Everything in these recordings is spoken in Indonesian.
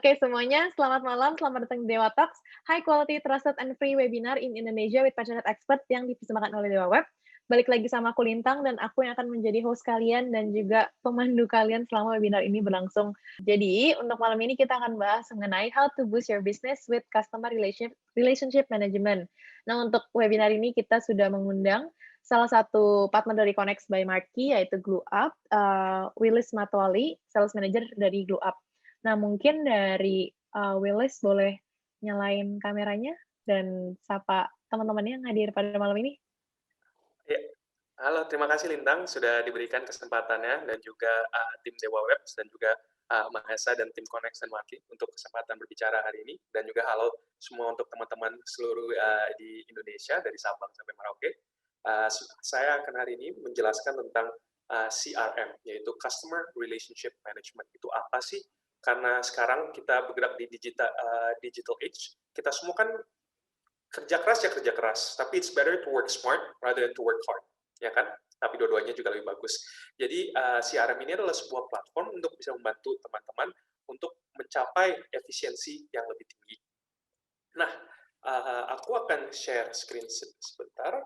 Oke semuanya, selamat malam, selamat datang di Dewa Talks, high quality, trusted, and free webinar in Indonesia with passionate expert yang dipersembahkan oleh Dewa Web. Balik lagi sama aku Lintang, dan aku yang akan menjadi host kalian dan juga pemandu kalian selama webinar ini berlangsung. Jadi, untuk malam ini kita akan bahas mengenai how to boost your business with customer relationship management. Nah, untuk webinar ini kita sudah mengundang salah satu partner dari Connect by Marky, yaitu Glue Up, Willis Matwali, Sales Manager dari Glue Up. Nah, mungkin dari Willis boleh nyalain kameranya dan sapa teman-temannya yang hadir pada malam ini. Ya. Halo, terima kasih Lintang sudah diberikan kesempatannya dan juga tim Dewa Webs dan juga Mahesa dan tim Connect dan Marky untuk kesempatan berbicara hari ini, dan juga halo semua untuk teman-teman seluruh di Indonesia dari Sabang sampai Merauke. Saya akan hari ini menjelaskan tentang CRM, yaitu Customer Relationship Management. Itu apa sih? Karena sekarang kita bergerak di digital age, kita semua kan kerja keras ya kerja keras, tapi it's better to work smart rather than to work hard, ya kan? Tapi dua-duanya juga lebih bagus. Jadi CRM ini adalah sebuah platform untuk bisa membantu teman-teman untuk mencapai efisiensi yang lebih tinggi. Nah, aku akan share screen sebentar.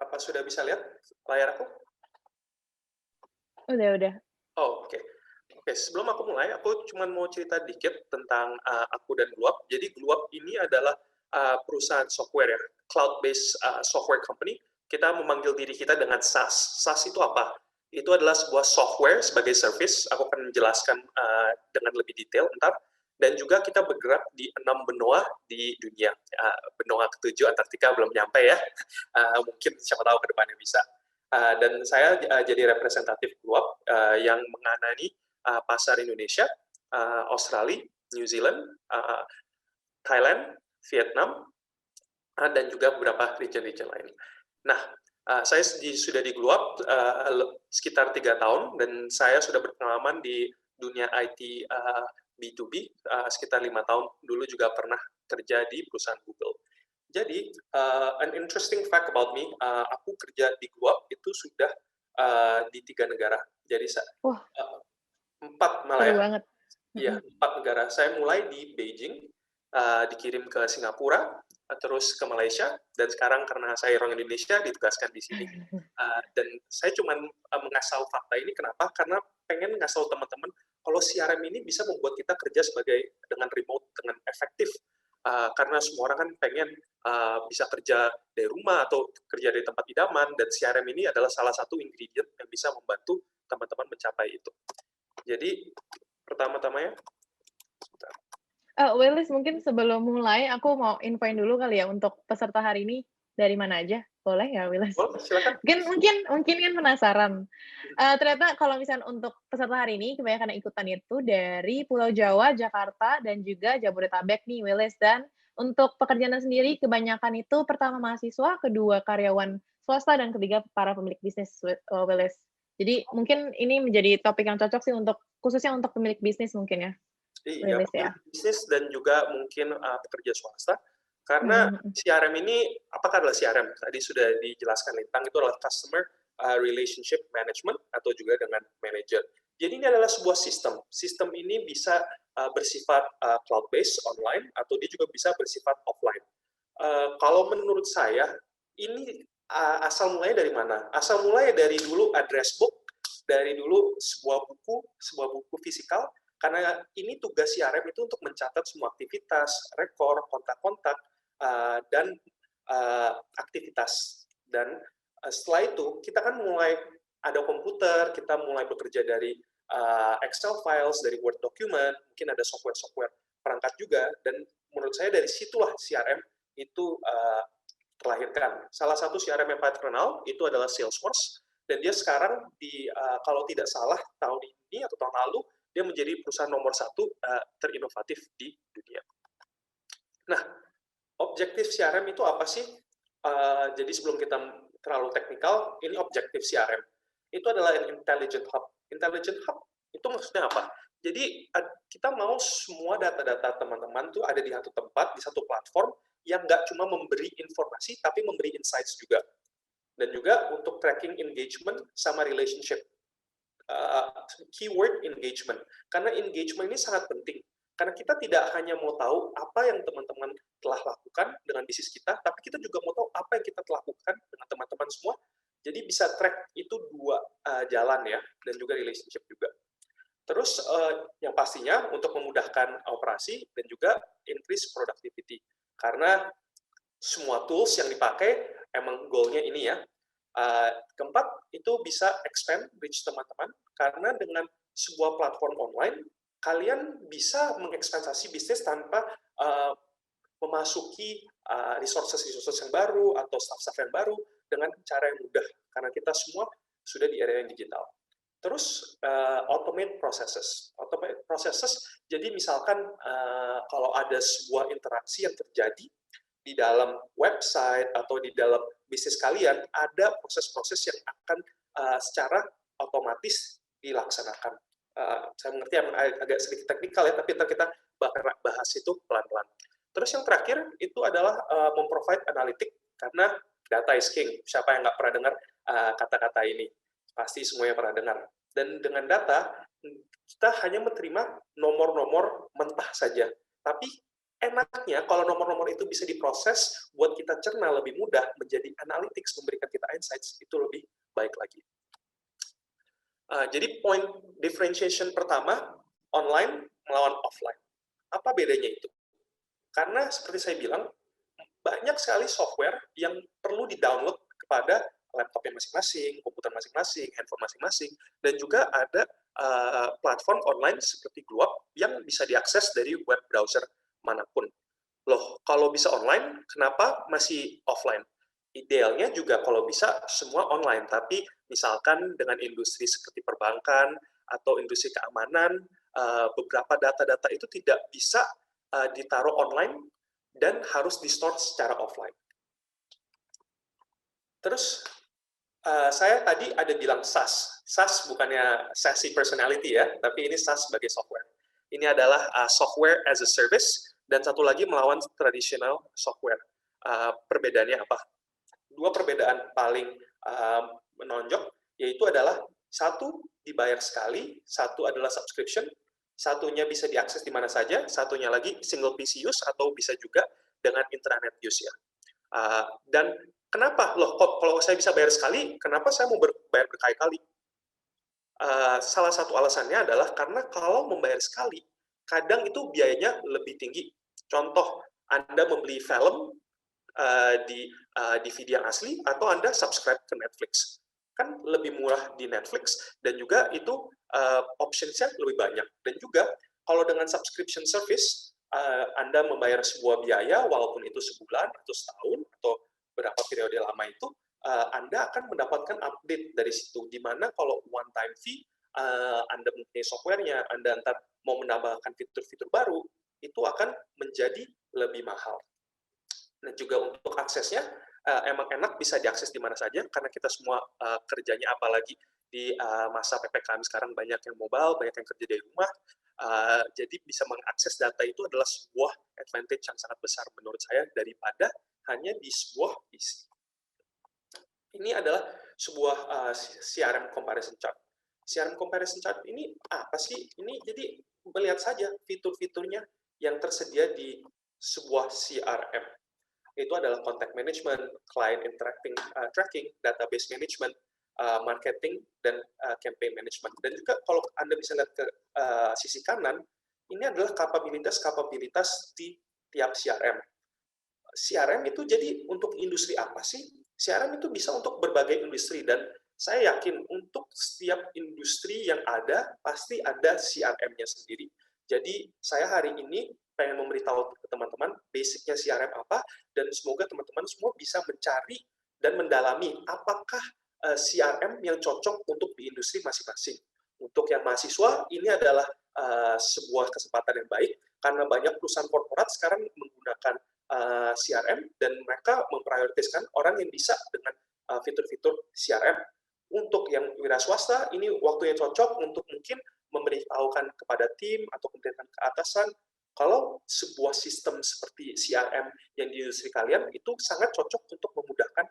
Apa sudah bisa lihat layar aku? Udah. Oh, oke. Oke, sebelum aku mulai, aku cuma mau cerita dikit tentang aku dan Gluap. Jadi Gluap ini adalah perusahaan software ya, cloud-based software company. Kita memanggil diri kita dengan SaaS. SaaS itu apa? Itu adalah sebuah software sebagai service. Aku akan menjelaskan dengan lebih detail ntar. Dan juga kita bergerak di 6 benua di dunia. Benua ke-7 Antartika belum nyampe ya. Mungkin siapa tahu ke depannya bisa. Dan saya jadi representatif Gluap yang mengenani pasar Indonesia, Australia, New Zealand, Thailand, Vietnam, dan juga beberapa region-region lain. Nah, saya sudah di Glue Up sekitar 3 tahun, dan saya sudah berpengalaman di dunia IT B2B sekitar 5 tahun. Dulu juga pernah kerja di perusahaan Google. Jadi, an interesting fact about me, aku kerja di Glue Up itu sudah di 3 negara. Jadi, Wah, 4 malah seru ya. banget. Iya, 4 negara. Saya mulai di Beijing, dikirim ke Singapura, terus ke Malaysia, dan sekarang karena saya orang Indonesia ditugaskan di sini. Dan saya cuma mengasal fakta ini kenapa? Karena pengen ngasal teman-teman kalau CRM ini bisa membuat kita kerja dengan remote dengan efektif. Karena semua orang kan pengen bisa kerja dari rumah atau kerja dari tempat idaman, dan CRM ini adalah salah satu ingredient yang bisa membantu teman-teman mencapai itu. Jadi pertama-tamanya, Willis, mungkin sebelum mulai, aku mau infoin dulu kali ya untuk peserta hari ini dari mana aja. Boleh ya, Willis? boleh silakan. Mungkin kan penasaran. Ternyata kalau misalnya untuk peserta hari ini, kebanyakan yang ikutan itu dari Pulau Jawa, Jakarta, dan juga Jabodetabek nih, Willis. Dan untuk pekerjaan sendiri, kebanyakan itu pertama mahasiswa, kedua karyawan swasta, dan ketiga para pemilik bisnis, Willis. Jadi mungkin ini menjadi topik yang cocok sih khususnya untuk pemilik bisnis mungkin ya. Iya, Willis ya. bisnis dan juga mungkin pekerja swasta. Karena CRM ini, apakah adalah CRM? Tadi sudah dijelaskan Lintang, itu adalah Customer Relationship Management atau juga dengan Manager. Jadi ini adalah sebuah sistem. Sistem ini bisa bersifat cloud-based, online, atau dia juga bisa bersifat offline. Kalau menurut saya, ini asal mulai dari mana? Asal mulai dari dulu address book, dari dulu sebuah buku fisikal, karena ini tugas CRM itu untuk mencatat semua aktivitas, rekor, kontak-kontak, dan aktivitas. Dan setelah itu, kita kan mulai ada komputer, kita mulai bekerja dari Excel files, dari Word document, mungkin ada software-software perangkat juga, dan menurut saya dari situlah CRM itu terlahirkan. Salah satu CRM yang paling terkenal itu adalah Salesforce, dan dia sekarang kalau tidak salah tahun ini atau tahun lalu dia menjadi perusahaan nomor 1 terinovatif di dunia. Nah, objektif CRM itu apa sih? Jadi sebelum kita terlalu teknikal, ini objektif CRM. Itu adalah an intelligent hub. Intelligent hub itu maksudnya apa? Jadi kita mau semua data-data teman-teman tuh ada di satu tempat, di satu platform, yang nggak cuma memberi informasi, tapi memberi insights juga. Dan juga untuk tracking engagement sama relationship. Keyword engagement. Karena engagement ini sangat penting. Karena kita tidak hanya mau tahu apa yang teman-teman telah lakukan dengan bisnis kita, tapi kita juga mau tahu apa yang kita telah lakukan dengan teman-teman semua. Jadi bisa track itu dua jalan ya, dan juga relationship juga. Terus yang pastinya untuk memudahkan operasi dan juga increase productivity. Karena semua tools yang dipakai emang goal-nya ini ya. Keempat, itu bisa expand reach teman-teman, karena dengan sebuah platform online, kalian bisa mengekspensasi bisnis tanpa memasuki resources yang baru atau staff-staff yang baru dengan cara yang mudah, karena kita semua sudah di era yang digital. Terus automate processes. Automate processes, jadi misalkan kalau ada sebuah interaksi yang terjadi di dalam website atau di dalam bisnis kalian, ada proses-proses yang akan secara otomatis dilaksanakan. Saya mengerti agak sedikit teknikal ya, tapi ntar kita bahas itu pelan-pelan. Terus yang terakhir itu adalah memprovide analitik, karena data is king. Siapa yang nggak pernah dengar kata-kata ini? Pasti semuanya pernah dengar. Dan dengan data, kita hanya menerima nomor-nomor mentah saja. Tapi enaknya kalau nomor-nomor itu bisa diproses buat kita cerna lebih mudah menjadi analytics, memberikan kita insights, itu lebih baik lagi. Jadi point differentiation pertama, online melawan offline. Apa bedanya itu? Karena seperti saya bilang, banyak sekali software yang perlu di-download kepada laptopnya masing-masing, komputer masing-masing, handphone masing-masing, dan juga ada platform online seperti Gluap yang bisa diakses dari web browser manapun. Loh, kalau bisa online, kenapa masih offline? Idealnya juga kalau bisa semua online, tapi misalkan dengan industri seperti perbankan atau industri keamanan, beberapa data-data itu tidak bisa ditaruh online dan harus di-store secara offline. Terus, saya tadi ada bilang SaaS. SaaS bukannya sassy personality ya, tapi ini SaaS sebagai software. Ini adalah software as a service, dan satu lagi melawan traditional software. Perbedaannya apa? Dua perbedaan paling menonjol, yaitu adalah satu dibayar sekali, satu adalah subscription, satunya bisa diakses di mana saja, satunya lagi single PC use atau bisa juga dengan intranet use ya. Dan kenapa? Loh, kalau saya bisa bayar sekali, kenapa saya mau bayar berkali-kali? Salah satu alasannya adalah karena kalau membayar sekali, kadang itu biayanya lebih tinggi. Contoh, Anda membeli film di DVD yang asli, atau Anda subscribe ke Netflix. Kan lebih murah di Netflix, dan juga itu options-nya lebih banyak. Dan juga, kalau dengan subscription service, Anda membayar sebuah biaya, walaupun itu sebulan, atau setahun, atau berapa periode lama itu, Anda akan mendapatkan update dari situ, di mana kalau one time fee, Anda mempunyai software-nya, Anda ntar mau menambahkan fitur-fitur baru, itu akan menjadi lebih mahal. Dan juga untuk aksesnya, emang enak, bisa diakses di mana saja, karena kita semua kerjanya, apalagi di masa PPKM sekarang, banyak yang mobile, banyak yang kerja dari rumah, jadi bisa mengakses data itu adalah sebuah advantage yang sangat besar menurut saya, daripada hanya di sebuah PC. Ini adalah sebuah CRM comparison chart. CRM comparison chart ini apa sih? Ini jadi melihat saja fitur-fiturnya yang tersedia di sebuah CRM. Itu adalah contact management, client tracking, database management, marketing, dan campaign management. Dan juga kalau Anda bisa lihat ke sisi kanan, ini adalah kapabilitas di tiap CRM. CRM itu jadi untuk industri apa sih? CRM itu bisa untuk berbagai industri, dan saya yakin untuk setiap industri yang ada, pasti ada CRM-nya sendiri. Jadi saya hari ini pengen memberitahu ke teman-teman basicnya CRM apa, dan semoga teman-teman semua bisa mencari dan mendalami apakah CRM yang cocok untuk di industri masing-masing. Untuk yang mahasiswa, ini adalah sebuah kesempatan yang baik, karena banyak perusahaan korporat sekarang menggunakan CRM, dan mereka memprioritaskan orang yang bisa dengan fitur-fitur CRM. Untuk yang wira swasta, ini waktu yang cocok untuk mungkin memberitahukan kepada tim atau memberikan ke atasan kalau sebuah sistem seperti CRM yang di industri kalian itu sangat cocok untuk memudahkan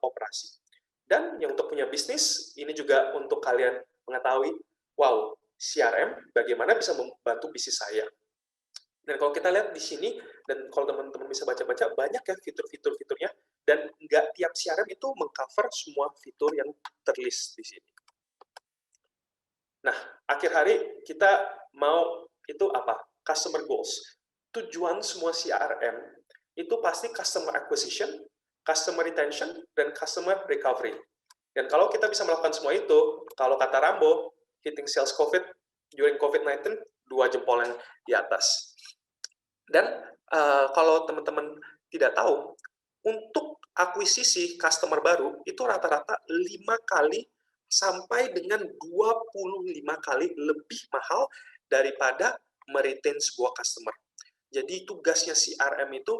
operasi. Dan yang untuk punya bisnis, ini juga untuk kalian mengetahui, wow, CRM bagaimana bisa membantu bisnis saya. Dan kalau kita lihat di sini, dan kalau teman-teman bisa baca-baca, banyak ya fiturnya, dan nggak tiap CRM itu mengcover semua fitur yang terlist di sini. Nah, akhir hari kita mau itu apa? Customer goals. Tujuan semua CRM itu pasti customer acquisition, customer retention, dan customer recovery. Dan kalau kita bisa melakukan semua itu, kalau kata Rambo, hitting sales COVID during COVID-19, 2 jempol yang di atas. Dan kalau teman-teman tidak tahu, untuk akuisisi customer baru itu rata-rata 5 kali sampai dengan 25 kali lebih mahal daripada meretain sebuah customer. Jadi tugasnya CRM itu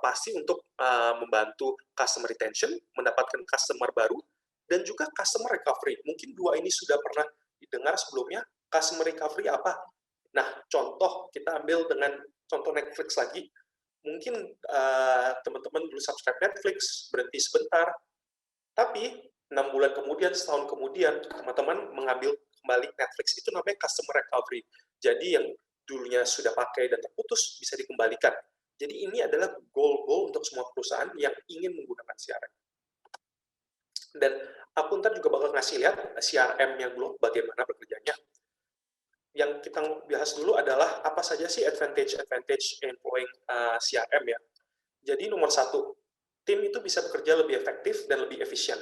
pasti untuk membantu customer retention, mendapatkan customer baru, dan juga customer recovery. Mungkin dua ini sudah pernah didengar sebelumnya. Customer recovery apa? Nah, contoh kita ambil dengan contoh Netflix lagi. Mungkin teman-teman dulu subscribe Netflix, berhenti sebentar, tapi 6 bulan kemudian, setahun kemudian, teman-teman mengambil kembali Netflix, itu namanya customer recovery. Jadi yang dulunya sudah pakai dan terputus, bisa dikembalikan. Jadi ini adalah goal-goal untuk semua perusahaan yang ingin menggunakan CRM. Dan aku ntar juga bakal ngasih lihat CRM yang belum bagaimana bekerjanya. Yang kita bahas dulu adalah apa saja sih advantage employing CRM ya. Jadi nomor satu, tim itu bisa bekerja lebih efektif dan lebih efisien.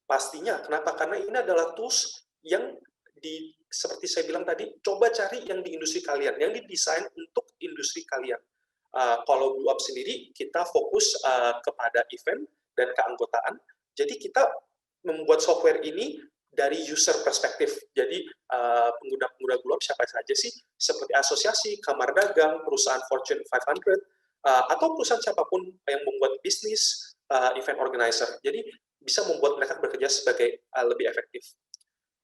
Pastinya, kenapa? Karena ini adalah tools yang seperti saya bilang tadi, coba cari yang di industri kalian, yang didesain untuk industri kalian. Kalau Blue Up sendiri, kita fokus kepada event dan keanggotaan. Jadi kita membuat software ini dari user perspektif. Jadi pengguna-pengguna Blue Up siapa saja sih? Seperti asosiasi, kamar dagang, perusahaan Fortune 500, atau perusahaan siapapun yang membuat bisnis, event organizer. Jadi bisa membuat mereka bekerja sebagai lebih efektif.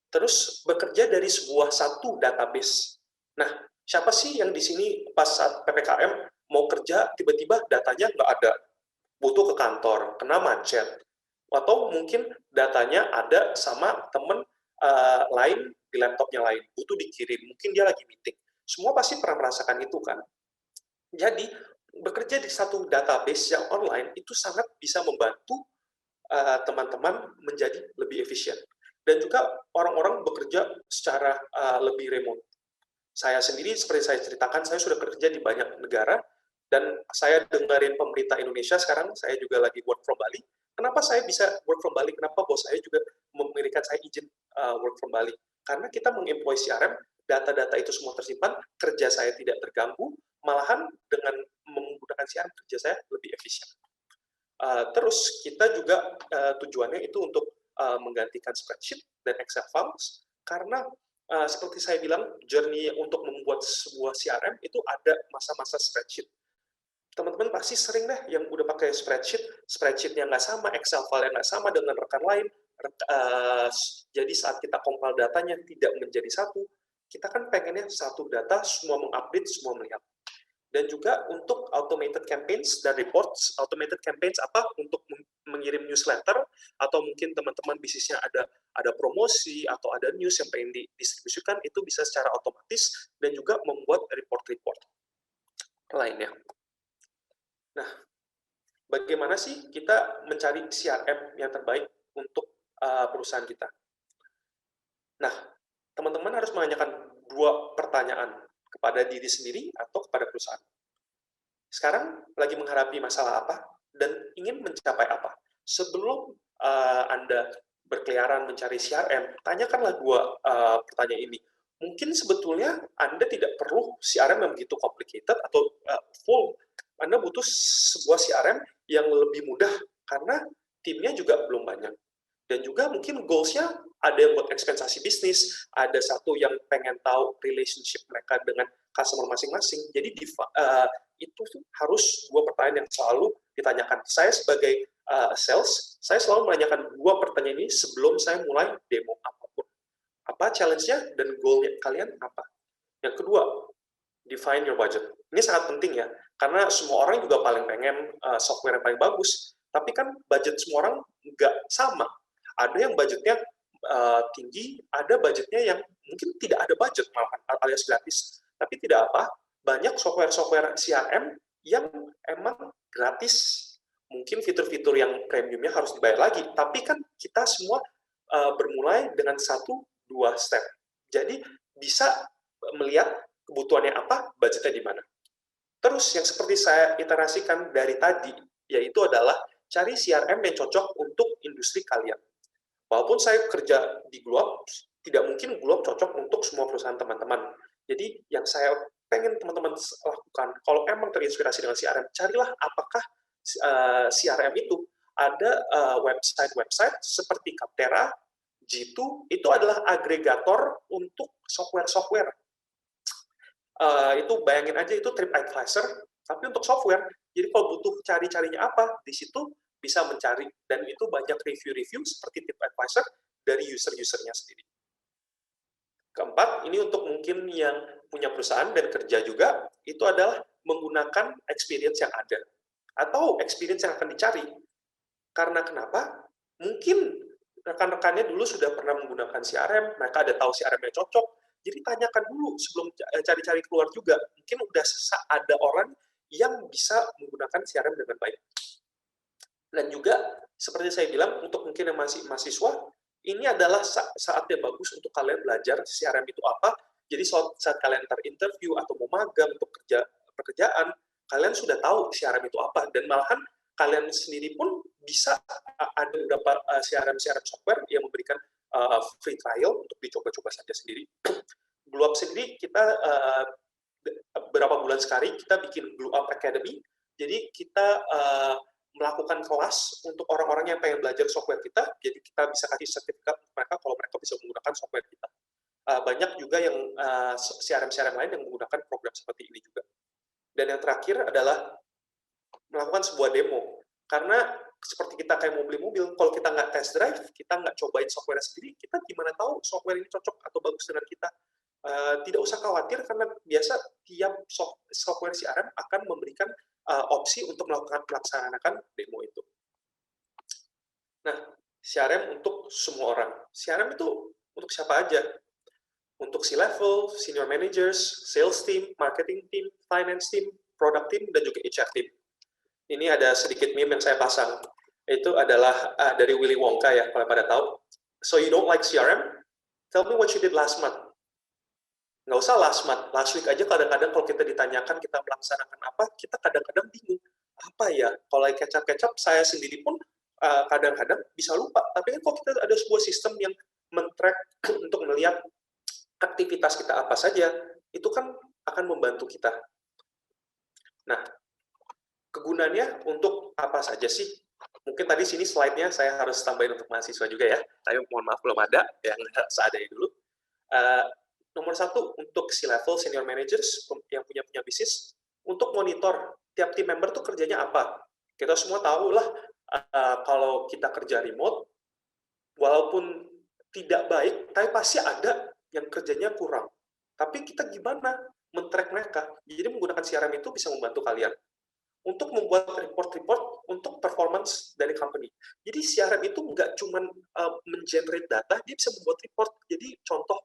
Terus bekerja dari sebuah satu database. Nah, siapa sih yang di sini pas saat PPKM mau kerja tiba-tiba datanya nggak ada, butuh ke kantor, kena macet, atau mungkin datanya ada sama temen lain di laptopnya lain, butuh dikirim, mungkin dia lagi meeting. Semua pasti pernah merasakan itu kan. Jadi bekerja di satu database yang online itu sangat bisa membantu teman-teman menjadi lebih efisien. Dan juga orang-orang bekerja secara lebih remote. Saya sendiri, seperti saya ceritakan, saya sudah bekerja di banyak negara, dan saya dengerin pemerintah Indonesia sekarang, saya juga lagi work from Bali. Kenapa saya bisa work from Bali? Kenapa bos saya juga memberikan saya izin work from Bali? Karena kita mengemploy CRM, data-data itu semua tersimpan, kerja saya tidak terganggu, malahan dengan menggunakan CRM, kerja saya lebih efisien. Terus kita juga tujuannya itu untuk menggantikan spreadsheet dan Excel files, karena seperti saya bilang, journey untuk membuat sebuah CRM itu ada masa-masa spreadsheet. Teman-teman pasti sering deh yang udah pakai spreadsheet-nya nggak sama, Excel file yang nggak sama dengan rekan lain, jadi saat kita compile datanya tidak menjadi satu, kita kan pengennya satu data, semua mengupdate, semua melihat. Dan juga untuk automated campaigns dan reports. Automated campaigns apa? Untuk mengirim newsletter, atau mungkin teman-teman bisnisnya ada promosi atau ada news yang pengen didistribusikan, itu bisa secara otomatis, dan juga membuat report-report lainnya. Nah, bagaimana sih kita mencari CRM yang terbaik untuk perusahaan kita? Nah, teman-teman harus menanyakan 2 pertanyaan kepada diri sendiri atau kepada perusahaan. Sekarang lagi menghadapi masalah apa dan ingin mencapai apa? Sebelum Anda berkeliaran mencari CRM, tanyakanlah 2 pertanyaan ini. Mungkin sebetulnya Anda tidak perlu CRM yang begitu complicated atau full. Anda butuh sebuah CRM yang lebih mudah karena timnya juga belum banyak. Dan juga mungkin goals-nya ada yang buat ekspansi bisnis, ada satu yang pengen tahu relationship mereka dengan customer masing-masing. Jadi itu harus 2 pertanyaan yang selalu ditanyakan. Saya sebagai sales, saya selalu menanyakan 2 pertanyaan ini sebelum saya mulai demo apapun. Apa challenge-nya dan goal-nya kalian apa? Yang kedua, define your budget. Ini sangat penting ya, karena semua orang juga paling pengen software yang paling bagus, tapi kan budget semua orang nggak sama. Ada yang budgetnya tinggi, ada budgetnya yang mungkin tidak ada budget, malah alias gratis. Tapi tidak apa, banyak software-software CRM yang emang gratis. Mungkin fitur-fitur yang premiumnya harus dibayar lagi, tapi kan kita semua bermulai dengan 1-2 step. Jadi bisa melihat kebutuhannya apa, budgetnya di mana. Terus yang seperti saya iterasikan dari tadi, yaitu adalah cari CRM yang cocok untuk industri kalian. Walaupun saya kerja di Globe, tidak mungkin Globe cocok untuk semua perusahaan teman-teman. Jadi yang saya pengen teman-teman lakukan, kalau emang terinspirasi dengan CRM, carilah apakah CRM itu ada website-website seperti Capterra, G2, itu adalah agregator untuk software-software. Itu bayangin aja itu TripAdvisor, tapi untuk software. Jadi kalau butuh cari-carinya apa, di situ bisa mencari. Dan itu banyak review-review seperti TripAdvisor dari user-usernya sendiri. Keempat, ini untuk mungkin yang punya perusahaan dan kerja juga, itu adalah menggunakan experience yang ada. Atau experience yang akan dicari. Karena kenapa? Mungkin rekan-rekannya dulu sudah pernah menggunakan CRM, mereka ada tahu CRM yang cocok, jadi tanyakan dulu sebelum cari-cari keluar juga. Mungkin udah ada orang yang bisa menggunakan CRM dengan baik. Dan juga, seperti saya bilang, untuk mungkin yang masih mahasiswa, ini adalah saatnya bagus untuk kalian belajar CRM itu apa. Jadi saat kalian terinterview atau mau magang untuk pekerjaan, kalian sudah tahu CRM itu apa. Dan malahan kalian sendiri pun bisa ada beberapa CRM software yang memberikan free trial untuk dicoba-coba saja sendiri. Globe sendiri kita beberapa bulan sekali kita bikin Glow Up Academy. Jadi kita melakukan kelas untuk orang-orang yang pengen belajar software kita. Jadi kita bisa kasih sertifikat mereka kalau mereka bisa menggunakan software kita. Banyak juga yang CRM lain yang menggunakan program seperti ini juga. Dan yang terakhir adalah melakukan sebuah demo. Karena seperti kita kayak mau beli mobil, kalau kita nggak test drive, kita nggak cobain software sendiri, kita gimana tahu software ini cocok atau bagus dengan kita? Tidak usah khawatir, karena biasa tiap software CRM akan memberikan opsi untuk melaksanakan demo itu. Nah, CRM untuk semua orang. CRM itu untuk siapa aja? Untuk C-level, senior managers, sales team, marketing team, finance team, product team, dan juga HR team. Ini ada sedikit meme yang saya pasang. Itu adalah dari Willy Wonka ya, kalau pada tahu. So you don't like CRM? Tell me what you did last month. Nggak usah last month, last week aja kadang-kadang kalau kita ditanyakan kita melaksanakan apa, kita kadang-kadang bingung. Apa ya? Kalau kecap-kecap, saya sendiri pun kadang-kadang bisa lupa. Tapi kan kalau kita ada sebuah sistem yang men-track untuk melihat aktivitas kita apa saja, itu kan akan membantu kita. Nah, kegunaannya untuk apa saja sih? Mungkin tadi sini slide-nya saya harus tambahin untuk mahasiswa juga ya. Tapi mohon maaf belum ada, yang seadanya dulu. Nomor 1, untuk C-level, senior managers, yang punya bisnis, untuk monitor tiap team member tuh kerjanya apa. Kita semua tahu lah, kalau kita kerja remote, walaupun tidak baik, tapi pasti ada yang kerjanya kurang. Tapi kita gimana men-track mereka? Jadi menggunakan CRM itu bisa membantu kalian untuk membuat report-report untuk performance dari company. Jadi CRM itu nggak cuma men-generate data, dia bisa membuat report. Jadi contoh,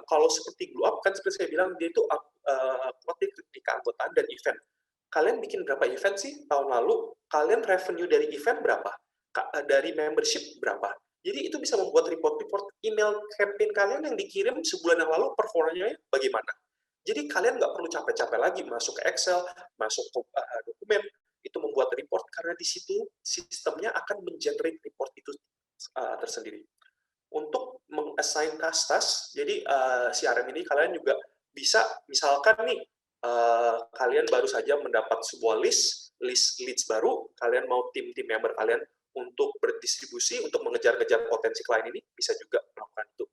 kalau seperti Glow Up, kan seperti saya bilang, dia itu di keanggotaan dan event. Kalian bikin berapa event sih tahun lalu? Kalian revenue dari event berapa? Dari membership berapa? Jadi itu bisa membuat report-report. Email campaign kalian yang dikirim sebulan yang lalu, performanya bagaimana? Jadi kalian nggak perlu capek-capek lagi masuk ke Excel, masuk ke dokumen, itu membuat report, karena di situ sistemnya akan men-generate report itu tersendiri. Untuk meng-assign task, jadi CRM ini kalian juga bisa, misalkan nih, kalian baru saja mendapat sebuah list leads baru, kalian mau tim member kalian untuk berdistribusi, untuk mengejar-ngejar potensi klien ini, bisa juga melakukan itu.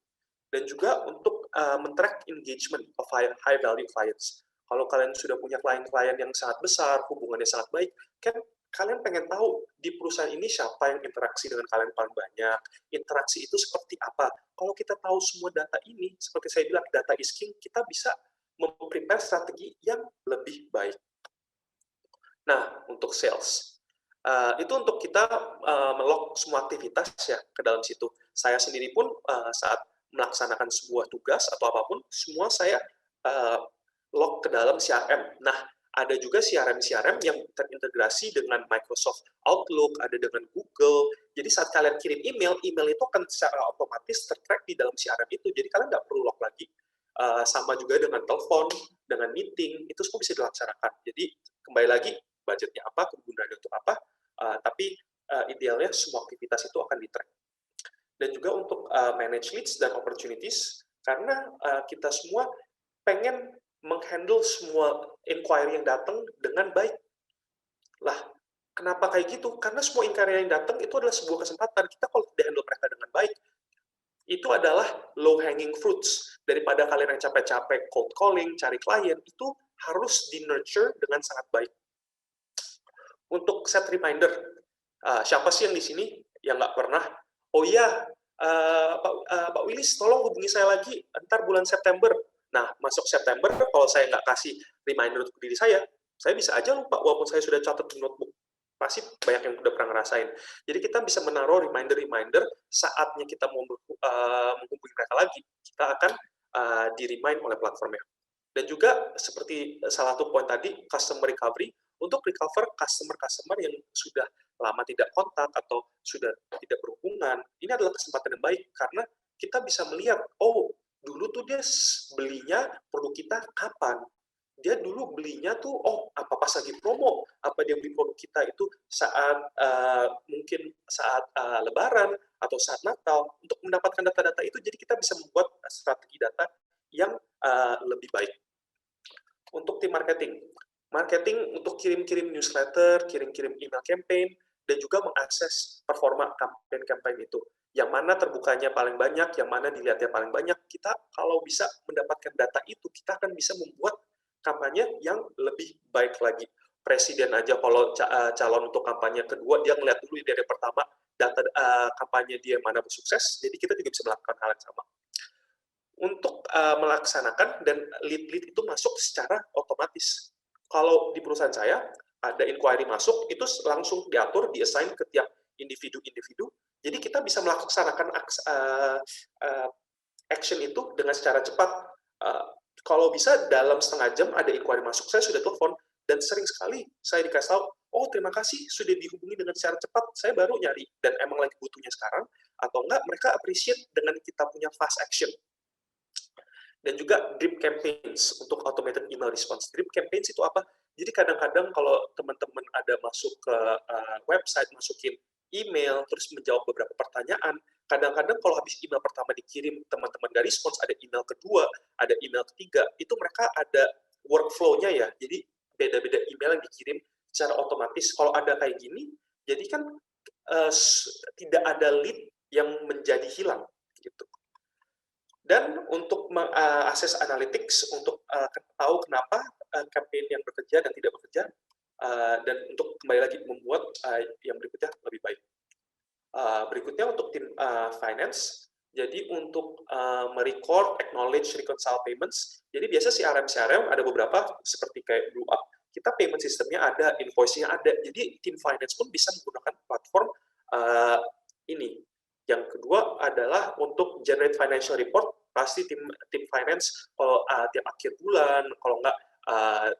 Dan juga untuk men-track engagement of high value clients. Kalau kalian sudah punya klien-klien yang sangat besar, hubungannya sangat baik, kan kalian pengen tahu di perusahaan ini siapa yang interaksi dengan kalian paling banyak, interaksi itu seperti apa. Kalau kita tahu semua data ini, seperti saya bilang, data is king, kita bisa memprepare strategi yang lebih baik. Nah, untuk sales, itu untuk kita melog semua aktivitas ya ke dalam situ. Saya sendiri pun saat melaksanakan sebuah tugas atau apapun, semua saya log ke dalam CRM. Nah, ada juga CRM-CRM yang terintegrasi dengan Microsoft Outlook, ada dengan Google. Jadi saat kalian kirim email, email itu akan secara otomatis ter-track di dalam CRM itu. Jadi kalian nggak perlu log lagi. Sama juga dengan telepon, dengan meeting, itu semua bisa dilaksanakan. Jadi kembali lagi, budgetnya apa, kegunaannya untuk apa, tapi idealnya semua aktivitas itu akan di-track. Dan juga untuk manage leads dan opportunities, karena kita semua pengen menghandle semua inquiry yang datang dengan baik. Lah, kenapa kayak gitu? Karena semua inquiry yang datang itu adalah sebuah kesempatan. Kita kalau tidak handle mereka dengan baik, itu adalah low hanging fruits. Daripada kalian yang capek-capek cold calling, cari klien, itu harus di-nurture dengan sangat baik. Untuk set reminder, siapa sih yang di sini yang nggak pernah, oh iya, Pak Willis, tolong hubungi saya lagi, ntar bulan September. Nah, masuk September, kalau saya nggak kasih reminder untuk diri saya bisa aja lupa, walaupun saya sudah catat di notebook. Pasti banyak yang udah pernah ngerasain. Jadi kita bisa menaruh reminder-reminder saatnya kita mau menghubungi mereka lagi, kita akan di-remind oleh platformnya. Dan juga seperti salah satu poin tadi, customer recovery, untuk recover customer-customer yang sudah lama tidak kontak atau sudah tidak berhubungan, ini adalah kesempatan yang baik karena kita bisa melihat, oh, dulu tuh dia belinya produk kita kapan? Dia dulu belinya tuh, oh, apa pas lagi promo? Apa dia beli produk kita itu saat mungkin saat Lebaran atau saat Natal? Untuk mendapatkan data-data itu, jadi kita bisa membuat strategi data yang lebih baik. Untuk tim marketing, untuk kirim-kirim newsletter, kirim-kirim email campaign, dan juga mengakses performa campaign-campaign itu. Yang mana terbukanya paling banyak, yang mana dilihatnya paling banyak, kita kalau bisa mendapatkan data itu, kita akan bisa membuat kampanye yang lebih baik lagi. Presiden aja kalau calon untuk kampanye kedua, dia ngeliat dulu dari pertama data kampanye dia mana bersukses, jadi kita juga bisa melakukan hal yang sama. Untuk melaksanakan dan lead-lead itu masuk secara otomatis. Kalau di perusahaan saya, ada inquiry masuk, itu langsung diatur, di-assign ke tiap individu-individu, jadi kita bisa melaksanakan action itu dengan secara cepat. Kalau bisa dalam setengah jam ada inquiry masuk, saya sudah telepon, dan sering sekali saya dikasih tahu, oh terima kasih sudah dihubungi dengan secara cepat, saya baru nyari, dan emang lagi butuhnya sekarang, atau enggak mereka appreciate dengan kita punya fast action. Dan juga drip campaigns untuk automated email response. Drip campaigns itu apa? Jadi kadang-kadang kalau teman-teman ada masuk ke website, masukin email, terus menjawab beberapa pertanyaan, kadang-kadang kalau habis email pertama dikirim, teman-teman nggak respons, ada email kedua, ada email ketiga, itu mereka ada workflow-nya ya, jadi beda-beda email yang dikirim secara otomatis. Kalau ada kayak gini, jadi kan tidak ada lead yang menjadi hilang, gitu. Dan untuk mengakses analytics, untuk tahu kenapa campaign yang bekerja dan tidak bekerja, dan untuk kembali lagi membuat yang bekerja lebih baik. Berikutnya untuk tim finance, jadi untuk merecord, acknowledge, reconcile payments, jadi biasa CRM ada beberapa, seperti kayak Blue Up, kita payment sistemnya ada, invoice-nya ada, jadi tim finance pun bisa menggunakan platform ini. Yang kedua adalah untuk generate financial report, pasti tim finance kalau tiap akhir bulan, kalau nggak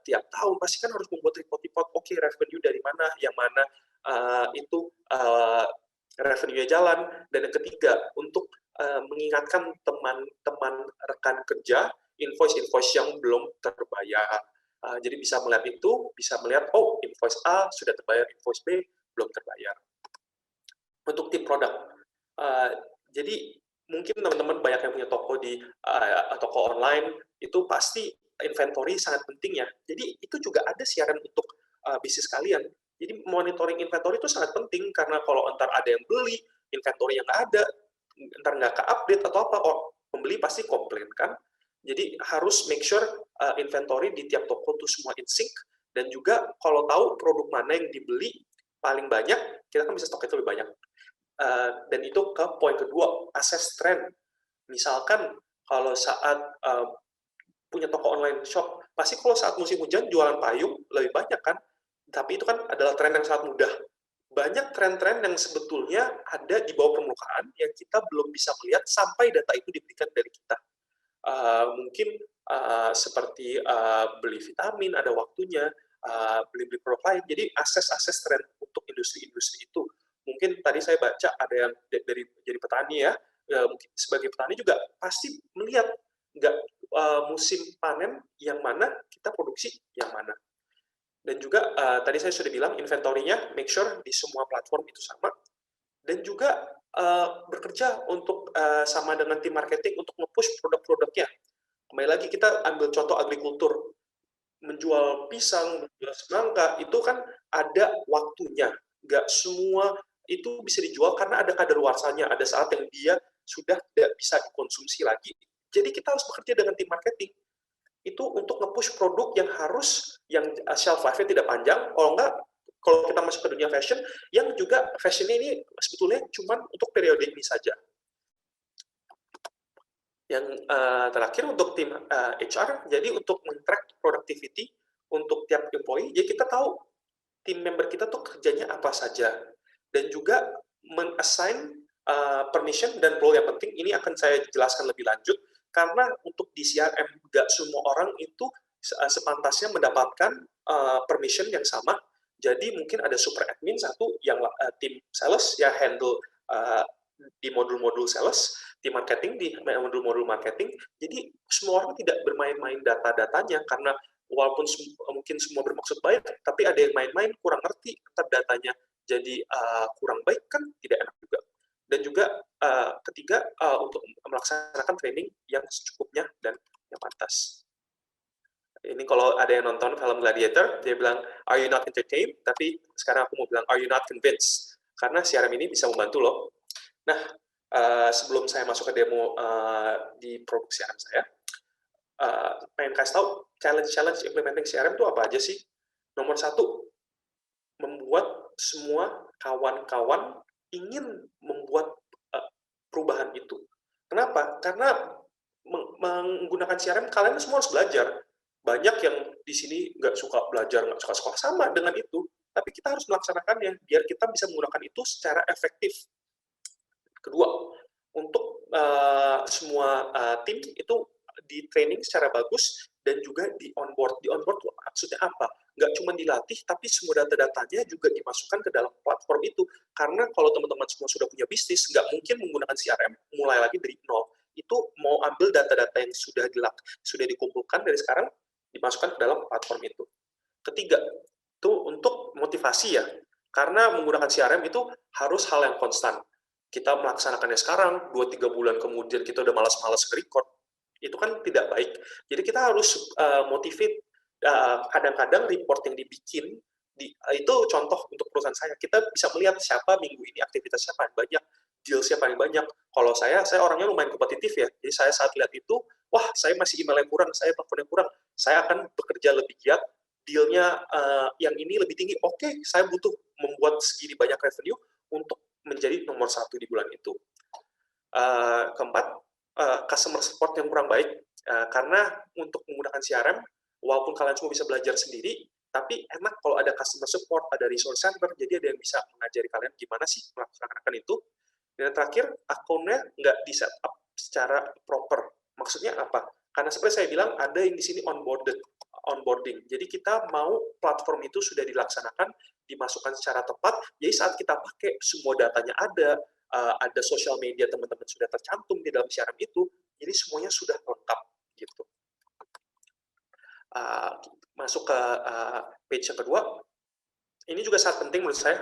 tiap tahun, pasti kan harus membuat report-report, oke, revenue dari mana, yang mana itu revenue-nya jalan. Dan yang ketiga, untuk mengingatkan teman-teman rekan kerja, invoice-invoice yang belum terbayar. Jadi bisa melihat itu, bisa melihat, oh, invoice A sudah terbayar, invoice B belum terbayar. Untuk tim produk, jadi mungkin teman-teman banyak yang punya toko di toko online, itu pasti inventory sangat penting ya. Jadi itu juga ada siaran untuk bisnis kalian. Jadi monitoring inventory itu sangat penting, karena kalau entar ada yang beli, inventory yang nggak ada, entar nggak ke-update atau apa, pembeli pasti komplain kan. Jadi harus make sure inventory di tiap toko itu semua in sync, dan juga kalau tahu produk mana yang dibeli paling banyak, kita kan bisa stok itu lebih banyak. Dan itu ke poin kedua, assess trend. Misalkan kalau saat punya toko online shop, pasti kalau saat musim hujan jualan payung lebih banyak kan, tapi itu kan adalah tren yang sangat mudah. Banyak tren-tren yang sebetulnya ada di bawah permukaan yang kita belum bisa melihat sampai data itu diberikan dari kita. Mungkin seperti beli vitamin, ada waktunya, beli-beli produk lain. Jadi akses-akses tren untuk industri-industri itu. Mungkin tadi saya baca ada yang dari jadi petani ya, mungkin sebagai petani juga pasti melihat nggak musim panen yang mana kita produksi yang mana. Dan juga tadi saya sudah bilang inventory-nya make sure di semua platform itu sama, dan juga bekerja untuk sama dengan tim marketing untuk nge-push produk-produknya. Kembali lagi kita ambil contoh agrikultur, menjual pisang, menjual semangka, itu kan ada waktunya. Nggak semua itu bisa dijual karena ada kadaluarsanya, ada saat yang dia sudah tidak bisa dikonsumsi lagi. Jadi kita harus bekerja dengan tim marketing itu untuk nge-push produk yang harus yang shelf life-nya tidak panjang, kalau enggak kalau kita masuk ke dunia fashion, yang juga fashion-nya ini sebetulnya cuma untuk periode ini saja. Yang terakhir untuk tim HR, jadi untuk men-track productivity untuk tiap employee, jadi kita tahu tim member kita tuh kerjanya apa saja. Dan juga men-assign permission dan role yang penting, ini akan saya jelaskan lebih lanjut, karena untuk di CRM, nggak semua orang itu sepantasnya mendapatkan permission yang sama. Jadi mungkin ada super admin satu yang tim sales ya handle di modul-modul sales, tim marketing di modul-modul marketing. Jadi semua orang tidak bermain-main data-datanya karena walaupun mungkin semua bermaksud baik, tapi ada yang main-main kurang ngerti tetap datanya jadi kurang baik kan tidak enak juga. Dan juga ketiga untuk melaksanakan training yang secukupnya dan yang pantas. Ini kalau ada yang nonton film Gladiator, dia bilang, are you not entertained? Tapi sekarang aku mau bilang, are you not convinced? Karena CRM ini bisa membantu loh. Nah, sebelum saya masuk ke demo di produk CRM saya, pengen kasih tahu challenge implementing CRM itu apa aja sih? Nomor satu, membuat semua kawan-kawan ingin membuat perubahan itu. Kenapa? Karena menggunakan CRM kalian semua harus belajar. Banyak yang di sini nggak suka belajar, nggak suka sekolah, sama dengan itu. Tapi kita harus melaksanakannya biar kita bisa menggunakan itu secara efektif. Kedua, untuk semua tim itu di training secara bagus dan juga di onboard. Di onboard maksudnya apa? Nggak cuma dilatih, tapi semua data-datanya juga dimasukkan ke dalam platform itu. Karena kalau teman-teman semua sudah punya bisnis, nggak mungkin menggunakan CRM mulai lagi dari nol. Itu mau ambil data-data yang sudah dikumpulkan dari sekarang, dimasukkan ke dalam platform itu. Ketiga, itu untuk motivasi ya. Karena menggunakan CRM itu harus hal yang konstan. Kita melaksanakannya sekarang, 2-3 bulan kemudian kita udah malas-malas nge-record, itu kan tidak baik. Jadi kita harus motivate, kadang-kadang report yang dibikin, itu contoh untuk perusahaan saya, kita bisa melihat siapa minggu ini aktivitasnya paling banyak, deals-nya paling banyak. Kalau saya orangnya lumayan kompetitif ya, jadi saya saat lihat itu, wah saya masih email yang kurang, saya teleponnya kurang, saya akan bekerja lebih giat, deal-nya yang ini lebih tinggi, oke, saya butuh membuat segini banyak revenue untuk menjadi nomor satu di bulan itu. Keempat, customer support yang kurang baik, karena untuk menggunakan CRM, walaupun kalian semua bisa belajar sendiri, tapi enak kalau ada customer support, ada resource center, jadi ada yang bisa mengajari kalian gimana sih melaksanakan itu. Dan yang terakhir, akunnya nggak di setup secara proper. Maksudnya apa? Karena seperti saya bilang, ada yang di sini onboarding. Jadi kita mau platform itu sudah dilaksanakan, dimasukkan secara tepat, jadi saat kita pakai, semua datanya ada sosial media teman-teman sudah tercantum di dalam CRM itu, jadi semuanya sudah lengkap gitu. Masuk ke page yang kedua, ini juga sangat penting menurut saya.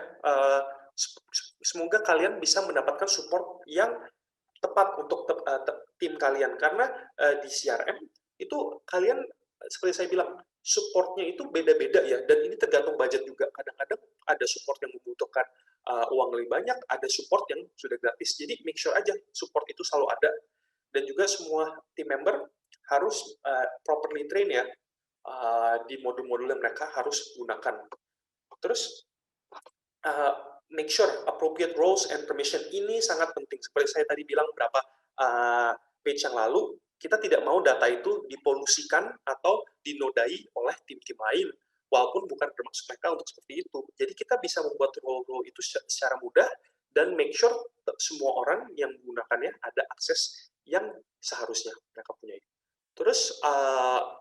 Semoga kalian bisa mendapatkan support yang tepat untuk tim kalian, karena di CRM itu kalian seperti saya bilang supportnya itu beda-beda ya, dan ini tergantung budget juga. Kadang-kadang ada support yang membutuhkan uang lebih banyak, ada support yang sudah gratis. Jadi make sure aja support itu selalu ada, dan juga semua team member harus properly train ya di modul-modul yang mereka harus gunakan. Terus make sure appropriate roles and permission ini sangat penting. Seperti saya tadi bilang berapa page yang lalu, kita tidak mau data itu dipolusikan atau dinodai oleh tim-tim lain, walaupun bukan bermaksud mereka untuk seperti itu. Jadi kita bisa membuat role-role itu secara mudah dan make sure semua orang yang menggunakannya ada akses yang seharusnya mereka punya. Terus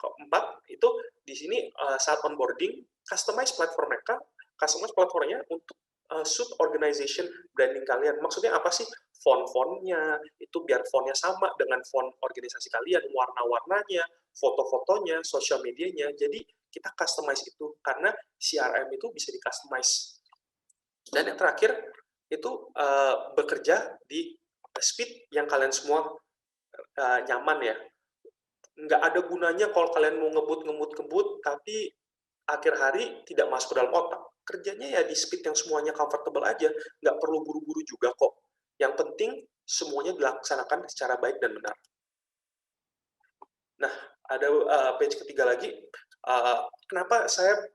keempat itu di sini saat onboarding customize platform mereka, customize platformnya untuk suit organization branding kalian. Maksudnya apa sih? Font-fontnya itu biar fontnya sama dengan font organisasi kalian, warna-warnanya, foto-fotonya, sosial medianya. Jadi kita customize itu karena CRM itu bisa di customize. Dan yang terakhir itu bekerja di speed yang kalian semua nyaman ya. Nggak ada gunanya kalau kalian mau ngebut, tapi akhir hari tidak masuk ke dalam otak. Kerjanya ya di speed yang semuanya comfortable aja, nggak perlu buru-buru juga kok. Yang penting semuanya dilaksanakan secara baik dan benar. Nah, ada page ketiga lagi. Kenapa saya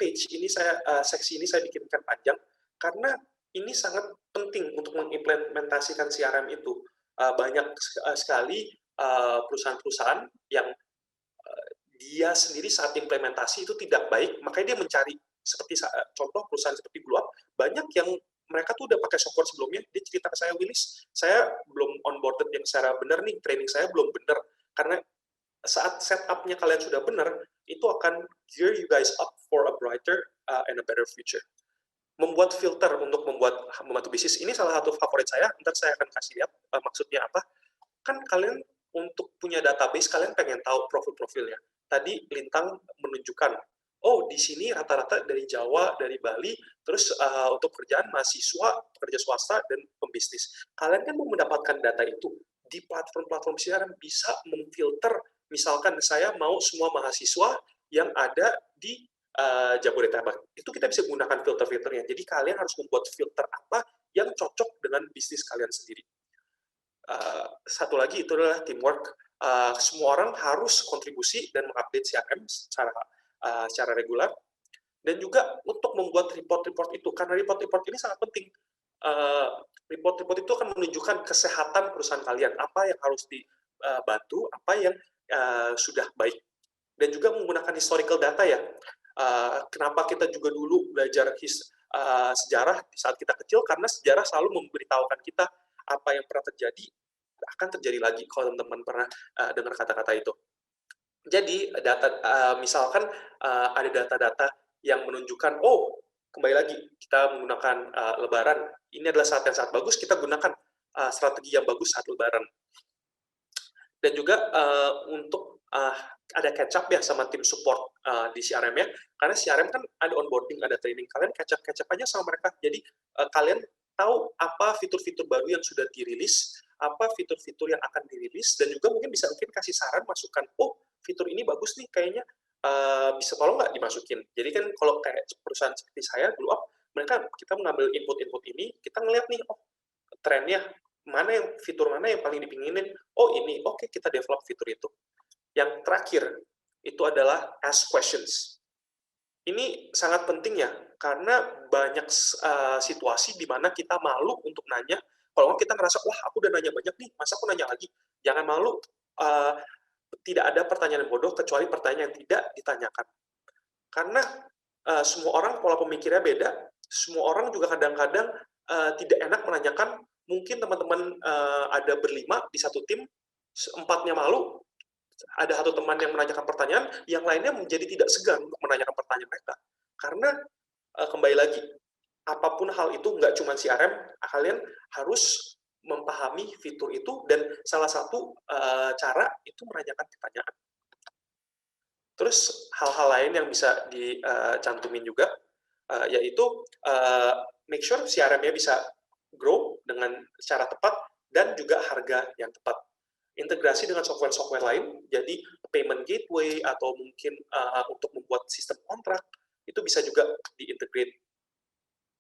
seksi ini saya bikinkan panjang? Karena ini sangat penting untuk mengimplementasikan CRM itu. Banyak sekali perusahaan-perusahaan yang dia sendiri saat implementasi itu tidak baik, makanya dia mencari seperti contoh perusahaan seperti Glow Up, banyak yang mereka tuh udah pakai software sebelumnya, dia cerita ke saya, Willis, saya belum onboarded yang secara benar nih, training saya belum benar, karena saat setup-nya kalian sudah benar, itu akan gear you guys up for a brighter and a better future. Membuat filter untuk membantu bisnis, ini salah satu favorit saya, ntar saya akan kasih lihat maksudnya apa. Kan kalian untuk punya database, kalian pengen tahu profil-profilnya. Tadi Lintang menunjukkan, oh di sini rata-rata dari Jawa, dari Bali, terus untuk kerjaan mahasiswa, pekerja swasta, dan pembisnis. Kalian kan mau mendapatkan data itu di platform-platform CRM bisa memfilter, misalkan saya mau semua mahasiswa yang ada di Jabodetabek. Itu kita bisa gunakan filter-filternya. Jadi kalian harus membuat filter apa yang cocok dengan bisnis kalian sendiri. Satu lagi itu adalah teamwork. Semua orang harus kontribusi dan mengupdate CRM secara regular. Dan juga untuk membuat report-report itu, karena report-report ini sangat penting. Report-report itu akan menunjukkan kesehatan perusahaan kalian, apa yang harus dibantu, apa yang sudah baik. Dan juga menggunakan historical data ya. Kenapa kita juga dulu belajar sejarah saat kita kecil, karena sejarah selalu memberitahukan kita apa yang pernah terjadi akan terjadi lagi kalau teman-teman pernah dengar kata-kata itu. Jadi misalkan ada data-data yang menunjukkan, oh kembali lagi kita menggunakan Lebaran, ini adalah saat yang sangat bagus, kita gunakan strategi yang bagus saat Lebaran. Dan juga untuk ada catch up ya sama tim support di CRM ya, karena CRM kan ada onboarding, ada training, kalian catch up aja sama mereka. Jadi kalian tahu apa fitur-fitur baru yang sudah dirilis, apa fitur-fitur yang akan dirilis, dan juga mungkin kasih saran, masukan, oh fitur ini bagus nih kayaknya, bisa tolong nggak dimasukin. Jadi kan kalau kayak perusahaan seperti saya, Glow Up, kita mengambil input-input ini, kita ngeliat nih, oh trennya, fitur mana yang paling dipinginin, oh ini, oke kita develop fitur itu. Yang terakhir, itu adalah ask questions. Ini sangat penting ya, karena banyak situasi di mana kita malu untuk nanya. Kalau kita ngerasa, wah aku udah nanya banyak nih, masa aku nanya lagi? Jangan malu, tidak ada pertanyaan yang bodoh kecuali pertanyaan yang tidak ditanyakan. Karena semua orang pola pemikirnya beda, semua orang juga kadang-kadang tidak enak menanyakan, mungkin teman-teman ada berlima di satu tim, empatnya malu, ada satu teman yang menanyakan pertanyaan, yang lainnya menjadi tidak segan untuk menanyakan pertanyaan mereka. Karena kembali lagi, apapun hal itu nggak cuma CRM, kalian harus memahami fitur itu, dan salah satu cara itu menanyakan pertanyaan. Terus hal-hal lain yang bisa dicantumin juga, yaitu make sure CRM-nya bisa grow dengan cara tepat, dan juga harga yang tepat. Integrasi dengan software-software lain, jadi payment gateway, atau mungkin untuk membuat sistem kontrak, itu bisa juga diintegrate.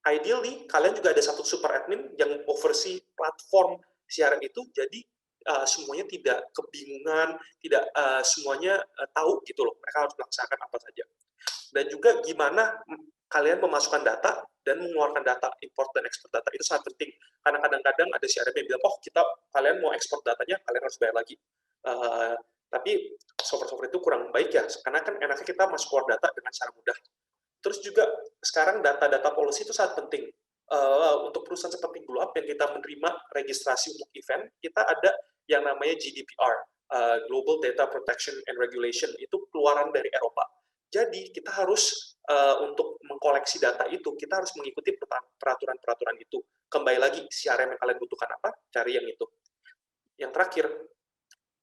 Ideally, kalian juga ada satu super admin yang oversee platform CRM itu, jadi semuanya tidak kebingungan, tidak semuanya tahu gitu loh, mereka harus melaksanakan apa saja. Dan juga gimana kalian memasukkan data dan mengeluarkan data, import dan export data, itu sangat penting. Karena kadang-kadang ada CRM yang bilang, oh kalian mau export datanya, kalian harus bayar lagi. Tapi software-software itu kurang baik ya, karena kan enaknya kita masuk keluar data dengan cara mudah. Terus juga sekarang data-data policy itu sangat penting. Untuk perusahaan seperti Glow Up yang kita menerima registrasi untuk event, kita ada yang namanya GDPR. Global Data Protection and Regulation, itu keluaran dari Eropa. Jadi kita harus untuk mengkoleksi data itu, kita harus mengikuti peraturan-peraturan itu. Kembali lagi, CRM yang kalian butuhkan apa, cari yang itu. Yang terakhir,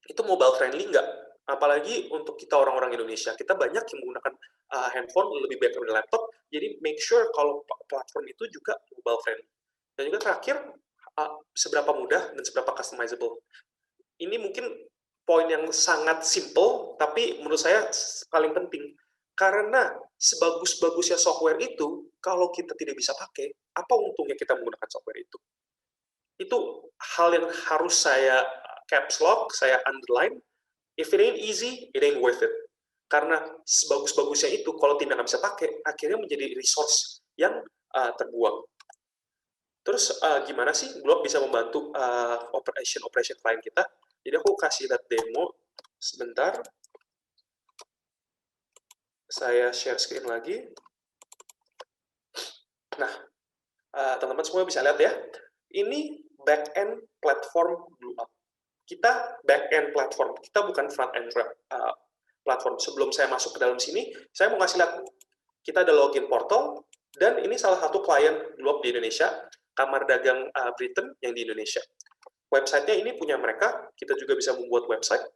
itu mobile friendly nggak? Apalagi untuk kita orang-orang Indonesia, kita banyak yang menggunakan handphone lebih baik dari laptop, jadi make sure kalau platform itu juga mobile friendly. Dan juga terakhir, seberapa mudah dan seberapa customizable. Ini mungkin poin yang sangat simple, tapi menurut saya paling penting. Karena sebagus-bagusnya software itu, kalau kita tidak bisa pakai, apa untungnya kita menggunakan software itu? Itu hal yang harus saya caps lock, saya underline. If it ain't easy, it ain't worth it. Karena sebagus-bagusnya itu, kalau timnya nggak bisa pakai, akhirnya menjadi resource yang terbuang. Terus gimana sih Globe bisa membantu operation klien kita? Jadi aku kasih lihat demo sebentar. Saya share screen lagi. Nah, teman-teman semua bisa lihat ya. Ini back-end platform BlueUp. Kita back-end platform, kita bukan front-end platform. Sebelum saya masuk ke dalam sini, saya mau ngasih lihat, kita ada login portal, dan ini salah satu klien BlueUp di Indonesia, Kamar Dagang Britain yang di Indonesia. Website-nya ini punya mereka, kita juga bisa membuat website,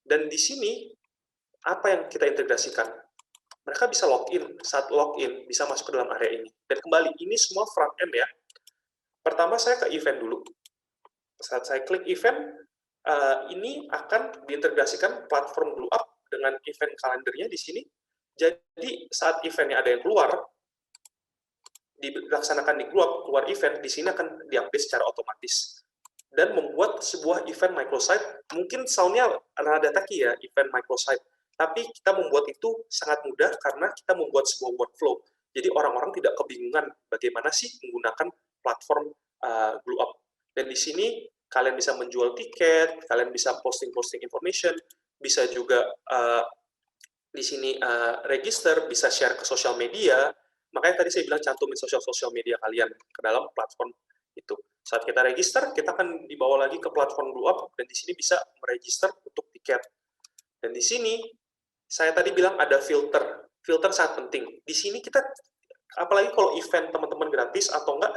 dan di sini, apa yang kita integrasikan? Mereka bisa login, saat login, bisa masuk ke dalam area ini. Dan kembali, ini semua front-end ya. Pertama, saya ke event dulu. Saat saya klik event, ini akan diintegrasikan platform BlueUp dengan event kalendernya di sini. Jadi, saat eventnya ada yang keluar, dilaksanakan di BlueUp, keluar event, di sini akan diupdate secara otomatis. Dan membuat sebuah event microsite, mungkin sound-nya rada taki ya, event microsite. Tapi kita membuat itu sangat mudah karena kita membuat sebuah workflow. Jadi orang-orang tidak kebingungan bagaimana sih menggunakan platform BlueUp. Dan di sini kalian bisa menjual tiket, kalian bisa posting information, bisa juga di sini register, bisa share ke sosial media. Makanya tadi saya bilang cantumin sosial media kalian ke dalam platform itu. Saat kita register, kita akan dibawa lagi ke platform BlueUp, dan di sini bisa meregister untuk tiket. Dan di sini saya tadi bilang ada filter. Filter sangat penting. Di sini kita, apalagi kalau event teman-teman gratis atau enggak,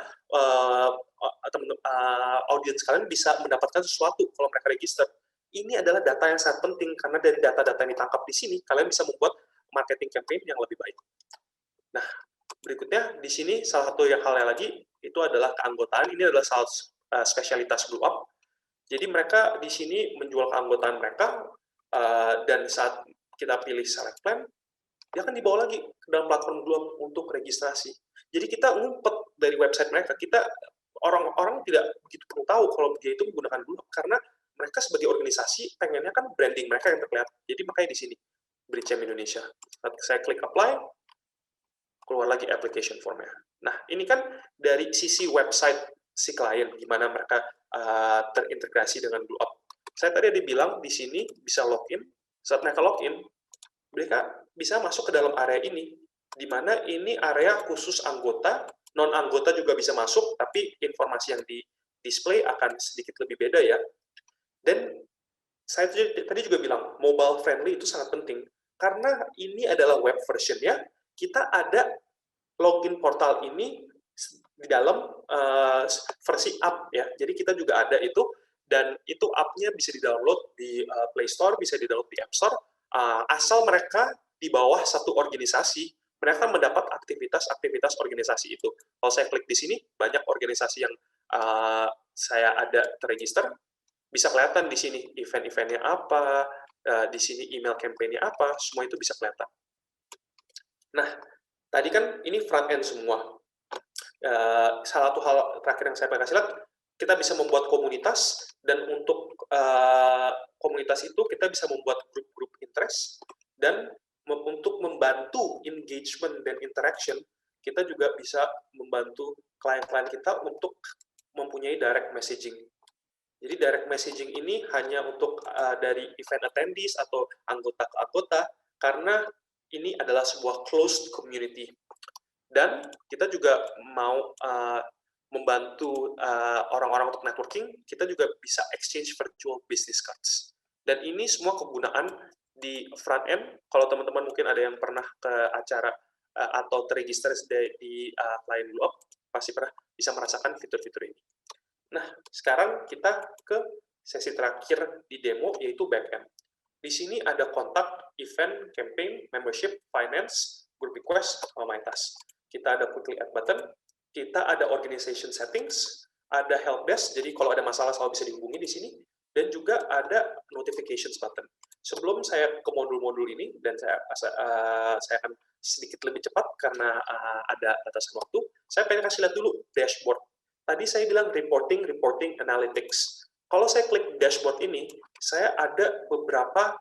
audiens kalian bisa mendapatkan sesuatu kalau mereka register. Ini adalah data yang sangat penting, karena dari data-data yang ditangkap di sini, kalian bisa membuat marketing campaign yang lebih baik. Nah, berikutnya, di sini salah satu halnya lagi, itu adalah keanggotaan. Ini adalah salah spesialitas BlueUp. Jadi mereka di sini menjual keanggotaan mereka, dan saat kita pilih select plan, dia akan dibawa lagi ke dalam platform BlueUp untuk registrasi. Jadi kita ngumpet dari website mereka, orang-orang tidak begitu perlu tahu kalau dia itu menggunakan BlueUp, karena mereka sebagai organisasi pengennya kan branding mereka yang terlihat. Jadi makanya di sini Bridgecam Indonesia. Saat saya klik apply, keluar lagi application formnya. Nah, ini kan dari sisi website si klien, gimana mereka terintegrasi dengan BlueUp. Saya tadi ada bilang di sini bisa login. Saat mereka login, mereka bisa masuk ke dalam area ini, di mana ini area khusus anggota, non-anggota juga bisa masuk, tapi informasi yang di display akan sedikit lebih beda ya. Dan saya tadi juga bilang, mobile friendly itu sangat penting, karena ini adalah web version ya, kita ada login portal ini di dalam versi app ya, jadi kita juga ada itu, dan itu app-nya bisa di-download di Play Store, bisa di-download di App Store, asal mereka di bawah satu organisasi, mereka mendapat aktivitas organisasi itu. Kalau saya klik di sini, banyak organisasi yang saya ada terregister, bisa kelihatan di sini event-eventnya apa, di sini email campaign-nya apa, semua itu bisa kelihatan. Nah, tadi kan ini front end semua. Salah satu hal terakhir yang saya pengen kasih lihat, kita bisa membuat komunitas, dan untuk komunitas itu kita bisa membuat grup-grup interest, dan untuk membantu engagement dan interaction, kita juga bisa membantu klien-klien kita untuk mempunyai direct messaging. Jadi direct messaging ini hanya untuk dari event attendees atau anggota ke anggota, karena ini adalah sebuah closed community. Dan kita juga mau membantu orang-orang untuk networking, kita juga bisa exchange virtual business cards. Dan ini semua kegunaan di front end. Kalau teman-teman mungkin ada yang pernah ke acara atau terregister di klien GlueUp, pasti pernah bisa merasakan fitur-fitur ini. Nah, sekarang kita ke sesi terakhir di demo, yaitu backend. Di sini ada kontak, event, campaign, membership, finance, group request, sama my task. Kita ada quickly add button, kita ada organization settings, ada help desk, jadi kalau ada masalah selalu bisa dihubungi di sini, dan juga ada notifications button. Sebelum saya ke modul-modul ini, dan saya akan sedikit lebih cepat karena ada batasan waktu, saya pengen kasih lihat dulu dashboard. Tadi saya bilang reporting, analytics. Kalau saya klik dashboard ini, saya ada beberapa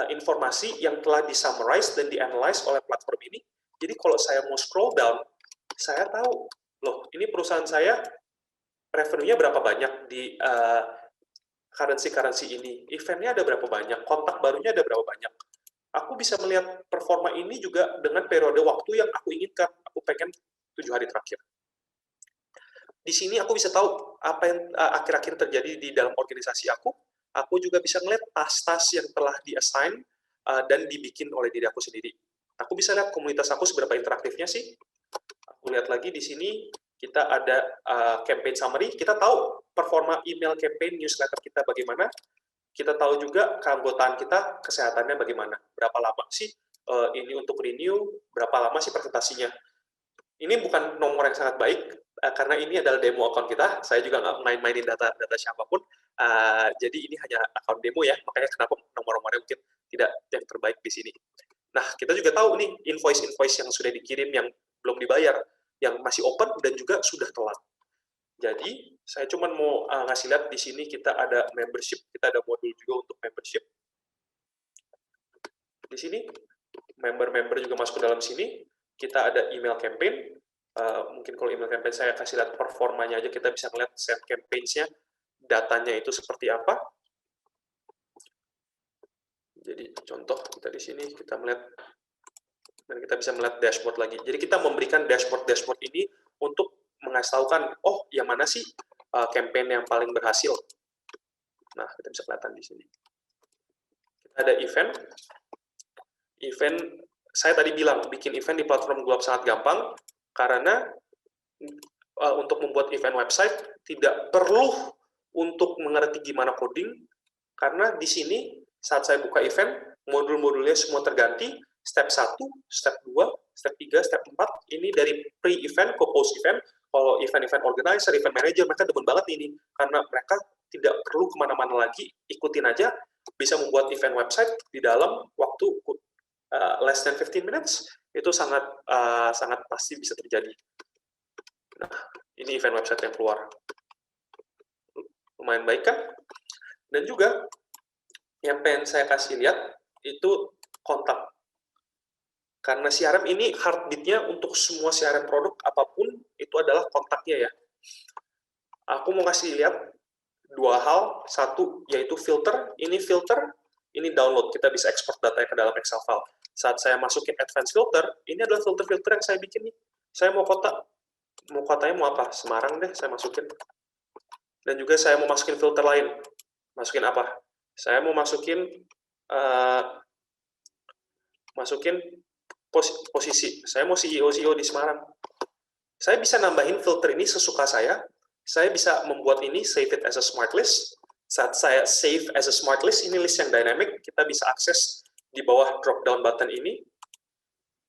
informasi yang telah disummarize dan dianalyze oleh platform ini. Jadi kalau saya mau scroll down, saya tahu, loh, ini perusahaan saya revenue-nya berapa banyak di currency ini, event-nya ada berapa banyak, kontak barunya ada berapa banyak. Aku bisa melihat performa ini juga dengan periode waktu yang aku inginkan. Aku pengen 7 hari terakhir. Di sini aku bisa tahu apa yang akhir-akhir terjadi di dalam organisasi aku. Aku juga bisa melihat tas-tas yang telah di-assign dan dibikin oleh diri aku sendiri. Aku bisa lihat komunitas aku seberapa interaktifnya sih. Aku lihat lagi di sini, kita ada campaign summary. Kita tahu performa email campaign newsletter kita bagaimana. Kita tahu juga keanggotaan kita, kesehatannya bagaimana. Berapa lama sih ini untuk renew, berapa lama sih presentasinya. Ini bukan nomor yang sangat baik, karena ini adalah demo account kita. Saya juga nggak main-mainin data siapapun. Jadi ini hanya account demo ya, makanya kenapa nomor-nomornya mungkin tidak yang terbaik di sini. Nah, kita juga tahu nih invoice-invoice yang sudah dikirim, yang belum dibayar, yang masih open, dan juga sudah telat. Jadi, saya cuma mau ngasih lihat di sini kita ada membership, kita ada modul juga untuk membership. Di sini, member-member juga masuk ke dalam sini. Kita ada email campaign. Mungkin kalau email campaign saya kasih lihat performanya aja, kita bisa melihat set campaigns-nya, datanya itu seperti apa. Jadi, contoh kita di sini, kita melihat, dan kita bisa melihat dashboard lagi. Jadi, kita memberikan dashboard ini untuk mengasihkan, oh, yang mana sih campaign yang paling berhasil. Nah, kita bisa kelihatan di sini. Kita ada event. Event, saya tadi bilang, bikin event di platform GlueUp sangat gampang, karena untuk membuat event website, tidak perlu untuk mengerti gimana coding, karena di sini, saat saya buka event, modul-modulnya semua terganti, step 1, step 2, step 3, step 4, ini dari pre-event ke post-event. Kalau event-event organizer, event manager, mereka demen banget ini, karena mereka tidak perlu kemana-mana lagi, ikutin aja, bisa membuat event website di dalam waktu less than 15 minutes, itu sangat pasti bisa terjadi. Nah, ini event website yang keluar. Lumayan baik kan? Dan juga, yang pengen saya kasih lihat, itu kontak. Karena CRM ini heartbeat-nya untuk semua CRM produk, apapun, itu adalah kontaknya ya. Aku mau kasih lihat dua hal. Satu, yaitu filter. Ini filter, ini download. Kita bisa ekspor datanya ke dalam Excel file. Saat saya masukin advanced filter, ini adalah filter-filter yang saya bikin nih. Saya mau kotanya mau apa? Semarang deh, saya masukin. Dan juga saya mau masukin filter lain. Masukin apa? Saya mau masukin posisi. Saya mau CEO di Semarang. Saya bisa nambahin filter ini sesuka saya. Saya bisa membuat ini, save it as a smart list. Saat saya save as a smart list, ini list yang dynamic, kita bisa akses di bawah drop down button ini.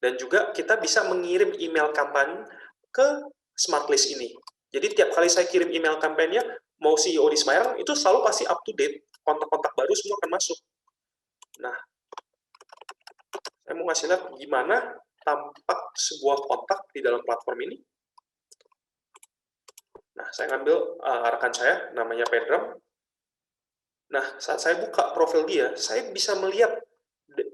Dan juga kita bisa mengirim email kampanye ke smart list ini. Jadi tiap kali saya kirim email kampanye, mau CEO di Semarang, itu selalu pasti up to date. Kontak-kontak baru semua akan masuk. Nah, saya mau ngasih lihat gimana tampak sebuah kontak di dalam platform ini. Nah, saya ngambil rekan saya, namanya Pedram. Nah, saat saya buka profil dia, saya bisa melihat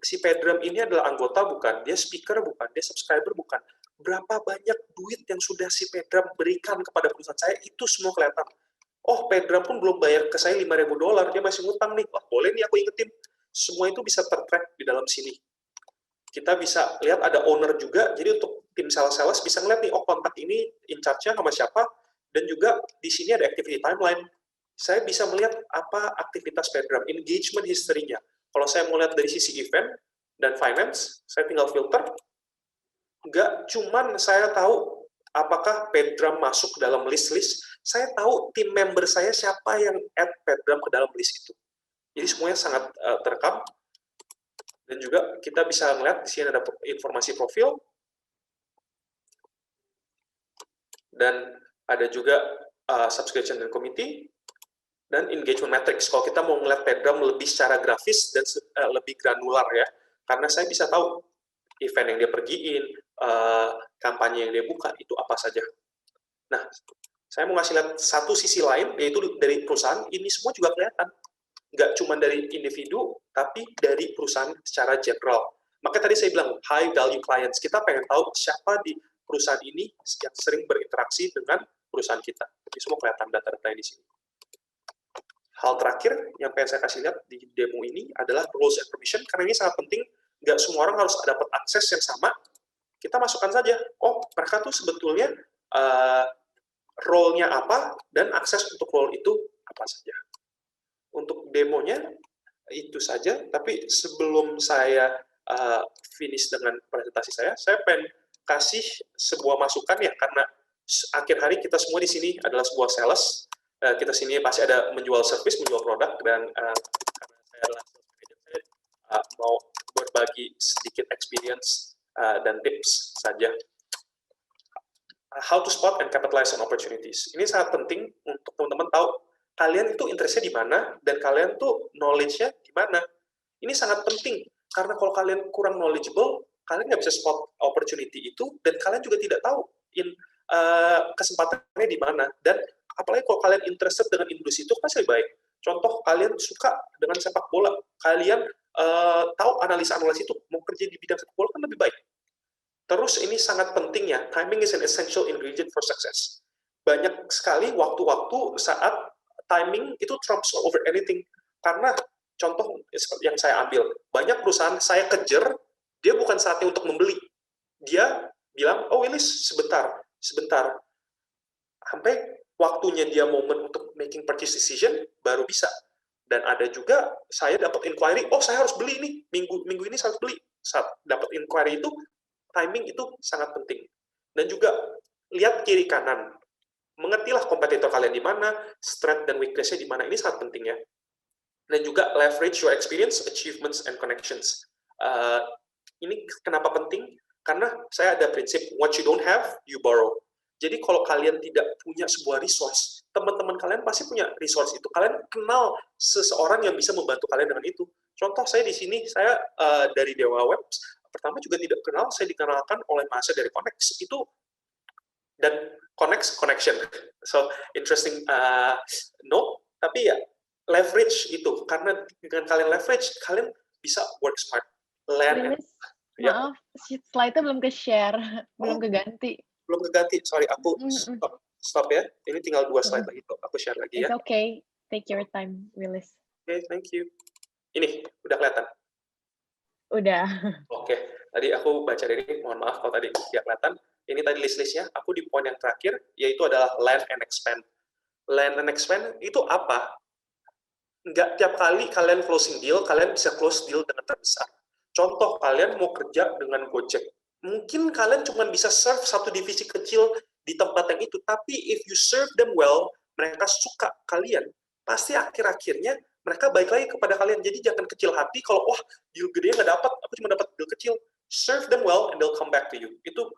si Pedram ini adalah anggota bukan, dia speaker bukan, dia subscriber bukan. Berapa banyak duit yang sudah si Pedram berikan kepada perusahaan saya, itu semua kelihatan. Oh, Pedram pun belum bayar ke saya $5.000, dia masih ngutang nih. Wah, boleh nih aku ingetin. Semua itu bisa tertrack di dalam sini. Kita bisa lihat ada owner juga, jadi untuk tim sales bisa ngeliat nih, oh kontak ini in charge-nya sama siapa, dan juga di sini ada activity timeline. saya bisa melihat apa aktivitas Pedram, engagement history-nya. Kalau saya mau lihat dari sisi event dan finance, saya tinggal filter. Nggak cuman saya tahu apakah Pedram masuk dalam list-list, saya tahu tim member saya siapa yang add Pedram ke dalam list itu. Jadi semuanya sangat terekam. Dan juga kita bisa melihat di sini ada informasi profil, dan ada juga subscription dan committee, dan engagement metrics. Kalau kita mau melihat Pedram lebih secara grafis dan lebih granular ya, karena saya bisa tahu event yang dia pergiin, kampanye yang dia buka, itu apa saja. Nah, saya mau ngasih lihat satu sisi lain, yaitu dari perusahaan, ini semua juga kelihatan. Nggak cuma dari individu, tapi dari perusahaan secara general. Maka tadi saya bilang, high value clients. Kita pengen tahu siapa di perusahaan ini yang sering berinteraksi dengan perusahaan kita. Ini semua kelihatan data-data di sini. Hal terakhir yang pengen saya kasih lihat di demo ini adalah roles and permission, karena ini sangat penting. Nggak semua orang harus dapat akses yang sama. Kita masukkan saja, oh mereka tuh sebetulnya role-nya apa, dan akses untuk role itu apa saja. Untuk demonya itu saja, tapi sebelum saya finish dengan presentasi saya pengen kasih sebuah masukan ya, karena akhir hari kita semua di sini adalah sebuah sales. Kita sini pasti ada menjual service, menjual produk, dan karena saya adalah sales manager, saya mau berbagi sedikit experience dan tips saja. How to spot and capitalize on opportunities. Ini sangat penting untuk teman-teman tahu kalian itu interest-nya di mana, dan kalian tuh knowledge-nya di mana. Ini sangat penting, karena kalau kalian kurang knowledgeable, kalian nggak bisa spot opportunity itu, dan kalian juga tidak tahu kesempatannya di mana. Dan apalagi kalau kalian interested dengan industri itu, pasti lebih baik. Contoh, kalian suka dengan sepak bola, kalian tahu analisa-analisa itu, mau kerja di bidang sepak bola kan lebih baik. Terus ini sangat penting ya, timing is an essential ingredient for success. Banyak sekali waktu-waktu saat timing itu trumps over anything. Karena contoh yang saya ambil, banyak perusahaan saya kejar, dia bukan saatnya untuk membeli. Dia bilang, oh Willis, sebentar. Sampai waktunya dia momen untuk making purchase decision, baru bisa. Dan ada juga, saya dapat inquiry, oh saya harus beli nih, minggu ini saya harus beli. Saat dapat inquiry itu, timing itu sangat penting. Dan juga lihat kiri kanan. Mengertilah kompetitor kalian di mana, strength dan weakness-nya di mana. Ini sangat penting ya. Dan juga leverage your experience, achievements, and connections. Ini kenapa penting? Karena saya ada prinsip, what you don't have, you borrow. Jadi kalau kalian tidak punya sebuah resource, teman-teman kalian pasti punya resource itu. Kalian kenal seseorang yang bisa membantu kalian dengan itu. Contoh saya di sini, saya dari Dewa Web, pertama juga tidak kenal, saya dikenalkan oleh Mas dari Connect itu, dan Connect connection. So interesting no, tapi ya leverage itu, karena dengan kalian leverage, kalian bisa work smart, learn. Maaf, slide-nya belum ke-share, belum keganti. Belum keganti, sorry, aku stop ya. Ini tinggal 2 slide lagi, aku share lagi ya. It's okay, take your time, Willis. Okay, thank you. Ini, udah kelihatan? Udah. Oke, tadi aku baca dari ini, mohon maaf kalau tadi tidak kelihatan. Ini tadi list-listnya, aku di poin yang terakhir, yaitu adalah land and expand. Land and expand itu apa? Nggak tiap kali kalian closing deal, kalian bisa close deal dengan terbesar. Contoh, kalian mau kerja dengan Gojek. Mungkin kalian cuma bisa serve satu divisi kecil di tempat yang itu, tapi if you serve them well, mereka suka kalian, pasti akhir-akhirnya mereka baik lagi kepada kalian. Jadi jangan kecil hati kalau, wah, deal gede nggak dapat, aku cuma dapat deal kecil. Serve them well and they'll come back to you. Itu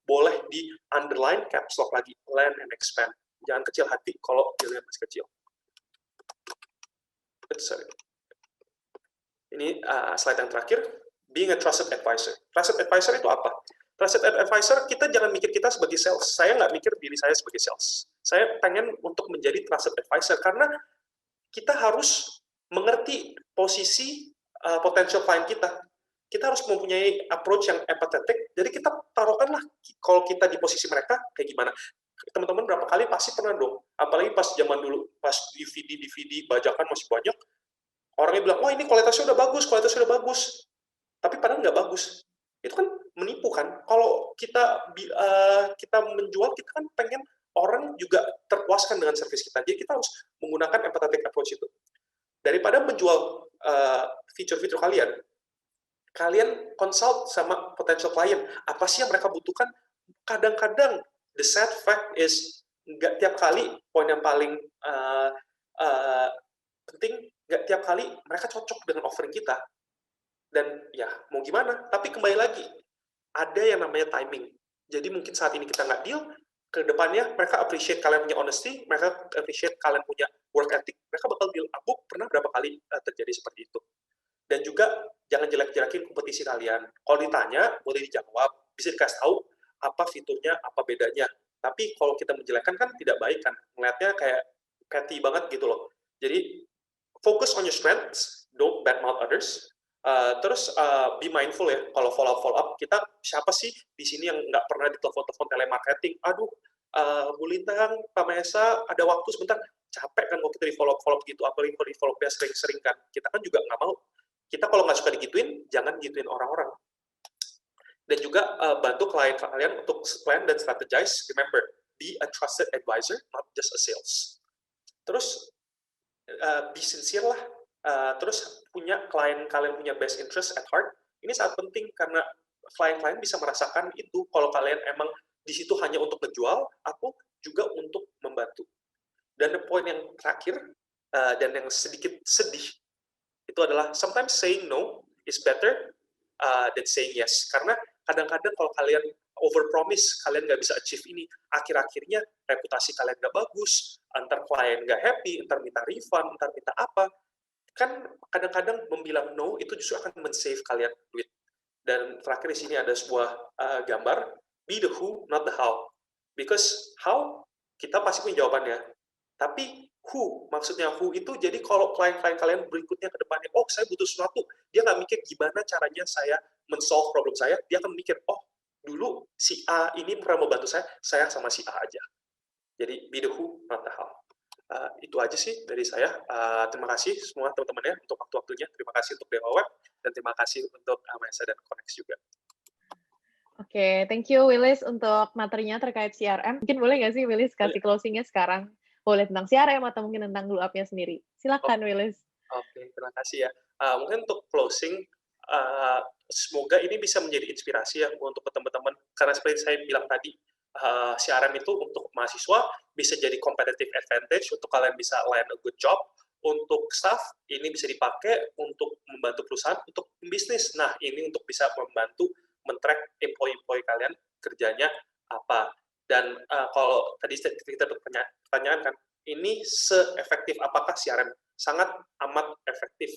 boleh di underline caps lock lagi, land and expand. Jangan kecil hati kalau dealnya masih kecil. Sorry. Ini slide yang terakhir, being a trusted advisor. Trusted advisor itu apa? Trusted advisor, kita jangan mikir kita sebagai sales. Saya nggak mikir diri saya sebagai sales. Saya pengen untuk menjadi trusted advisor, karena kita harus mengerti posisi potential client kita. Kita harus mempunyai approach yang empathetic, jadi kita taruhkanlah kalau kita di posisi mereka, kayak gimana. Teman-teman berapa kali pasti pernah dong, apalagi pas zaman dulu, pas DVD bajakan masih banyak, orangnya bilang, wah ini kualitasnya udah bagus, tapi padahal nggak bagus. Itu kan menipu kan. Kalau kita menjual, kita kan pengen orang juga terpuas puaskan dengan service kita. Jadi kita harus menggunakan empathetic approach itu. Daripada menjual fitur-fitur kalian consult sama potential client. Apa sih yang mereka butuhkan? Kadang-kadang the sad fact is nggak tiap kali poin yang paling penting, nggak tiap kali mereka cocok dengan offering kita. Dan ya mau gimana? Tapi kembali lagi, ada yang namanya timing. Jadi mungkin saat ini kita nggak deal, ke depannya mereka appreciate kalian punya honesty, mereka appreciate kalian punya work ethic, mereka bakal deal. Aku pernah berapa kali terjadi seperti itu. Dan juga jangan jelek-jelekin kompetisi kalian. Kalau ditanya, boleh dijawab, bisa dikasih tahu apa fiturnya, apa bedanya. Tapi kalau kita menjelekkan kan tidak baik kan. Ngeliatnya kayak petty banget gitu loh. Jadi focus on your strengths, don't badmouth others. Terus be mindful ya, kalau follow up, kita siapa sih di sini yang nggak pernah ditelepon-telepon telemarketing? Aduh, Bu Lintang, Pak Mahesa, ada waktu sebentar. Capek kan kalau kita di follow up gitu, apalagi kalau di follow up-nya sering-sering kan. Kita kan juga nggak mau. Kita kalau nggak suka digituin, jangan gituin orang-orang. Dan juga bantu klien kalian untuk plan dan strategize. Remember, be a trusted advisor, not just a sales. Terus, be sincere lah. Terus kalian punya best interest at heart. Ini sangat penting karena klien-klien bisa merasakan itu. Kalau kalian emang di situ hanya untuk menjual, aku juga untuk membantu. Dan poin yang terakhir, dan yang sedikit sedih, itu adalah sometimes saying no is better than saying yes. Karena kadang-kadang kalau kalian overpromise, kalian nggak bisa achieve ini, akhir-akhirnya reputasi kalian nggak bagus, antar klien nggak happy, entar minta refund, entar minta apa. Kan kadang-kadang membilang no itu justru akan men-save kalian duit. Dan terakhir di sini ada sebuah gambar, be the who, not the how. Because how, kita pasti punya jawabannya. Tapi who, maksudnya who itu jadi kalau klien-klien kalian berikutnya ke depannya, oh saya butuh sesuatu, dia nggak mikir gimana caranya saya men-solve problem saya, dia akan mikir, oh dulu si A ini pernah membantu saya sama si A aja. Jadi be the who, not the how. Itu aja sih dari saya. Terima kasih semua teman-temannya untuk waktu-waktunya. Terima kasih untuk Dewa Web, dan terima kasih untuk Mahesa dan Konex juga. Oke, thank you Willis untuk materinya terkait CRM. Mungkin boleh nggak sih Willis kasih closing-nya sekarang? Boleh tentang CRM atau mungkin tentang Glue Up-nya sendiri. Silakan Willis. Oke, terima kasih ya. Mungkin untuk closing, semoga ini bisa menjadi inspirasi ya untuk teman-teman. Karena seperti saya bilang tadi, CRM itu untuk mahasiswa bisa jadi competitive advantage untuk kalian bisa land a good job. Untuk staff, ini bisa dipakai untuk membantu perusahaan untuk bisnis. Nah, ini untuk bisa membantu men-track employee kalian kerjanya apa. Dan kalau tadi kita pertanyaan kan, ini se-efektif apakah CRM? Sangat amat efektif.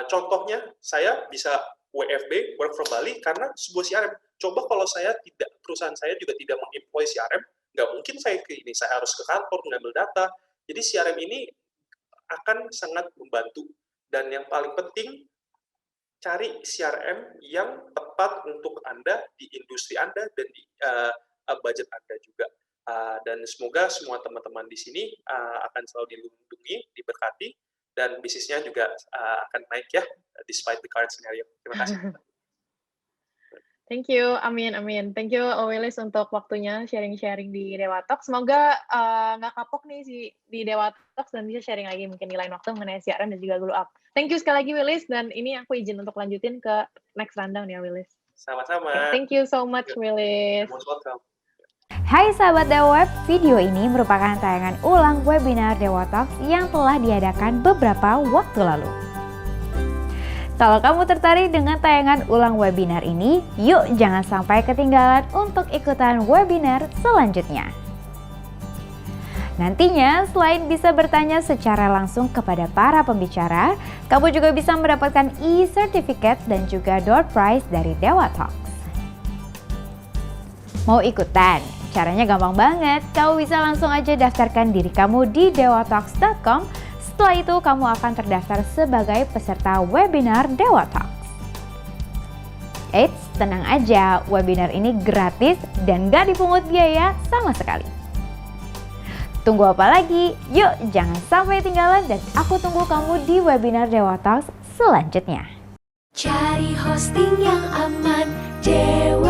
Contohnya, saya bisa WFB, work from Bali, karena sebuah CRM. Coba kalau perusahaan saya juga tidak mengemploy CRM, nggak mungkin saya harus ke kantor mengambil data. Jadi CRM ini akan sangat membantu. Dan yang paling penting, cari CRM yang tepat untuk Anda, di industri Anda, dan di budget Anda juga. Dan semoga semua teman-teman di sini akan selalu dilindungi, diberkati, dan bisnisnya juga akan naik ya, despite the current scenario. Terima kasih. Thank you, amin, amin. Thank you, Willis, untuk waktunya sharing-sharing di Dewa Talks. Semoga nggak kapok nih di Dewa Talks dan bisa sharing lagi mungkin di lain waktu mengenai CRM dan juga Glue Up. Thank you sekali lagi, Willis, dan ini aku izin untuk lanjutin ke next rundown ya, Willis. Sama-sama. Okay, thank you so much, Willis. Most welcome. Hai sahabat Dewa Web, video ini merupakan tayangan ulang webinar Dewa Talks yang telah diadakan beberapa waktu lalu. Kalau kamu tertarik dengan tayangan ulang webinar ini, yuk jangan sampai ketinggalan untuk ikutan webinar selanjutnya. Nantinya, selain bisa bertanya secara langsung kepada para pembicara, kamu juga bisa mendapatkan e-certificate dan juga door prize dari Dewa Talks. Mau ikutan? Caranya gampang banget, kamu bisa langsung aja daftarkan diri kamu di dewatalks.com. Setelah itu, kamu akan terdaftar sebagai peserta webinar Dewa Talks. Eits, tenang aja, webinar ini gratis dan gak dipungut biaya sama sekali. Tunggu apa lagi? Yuk, jangan sampai ketinggalan dan aku tunggu kamu di webinar Dewa Talks selanjutnya. Cari hosting yang aman, Dewa.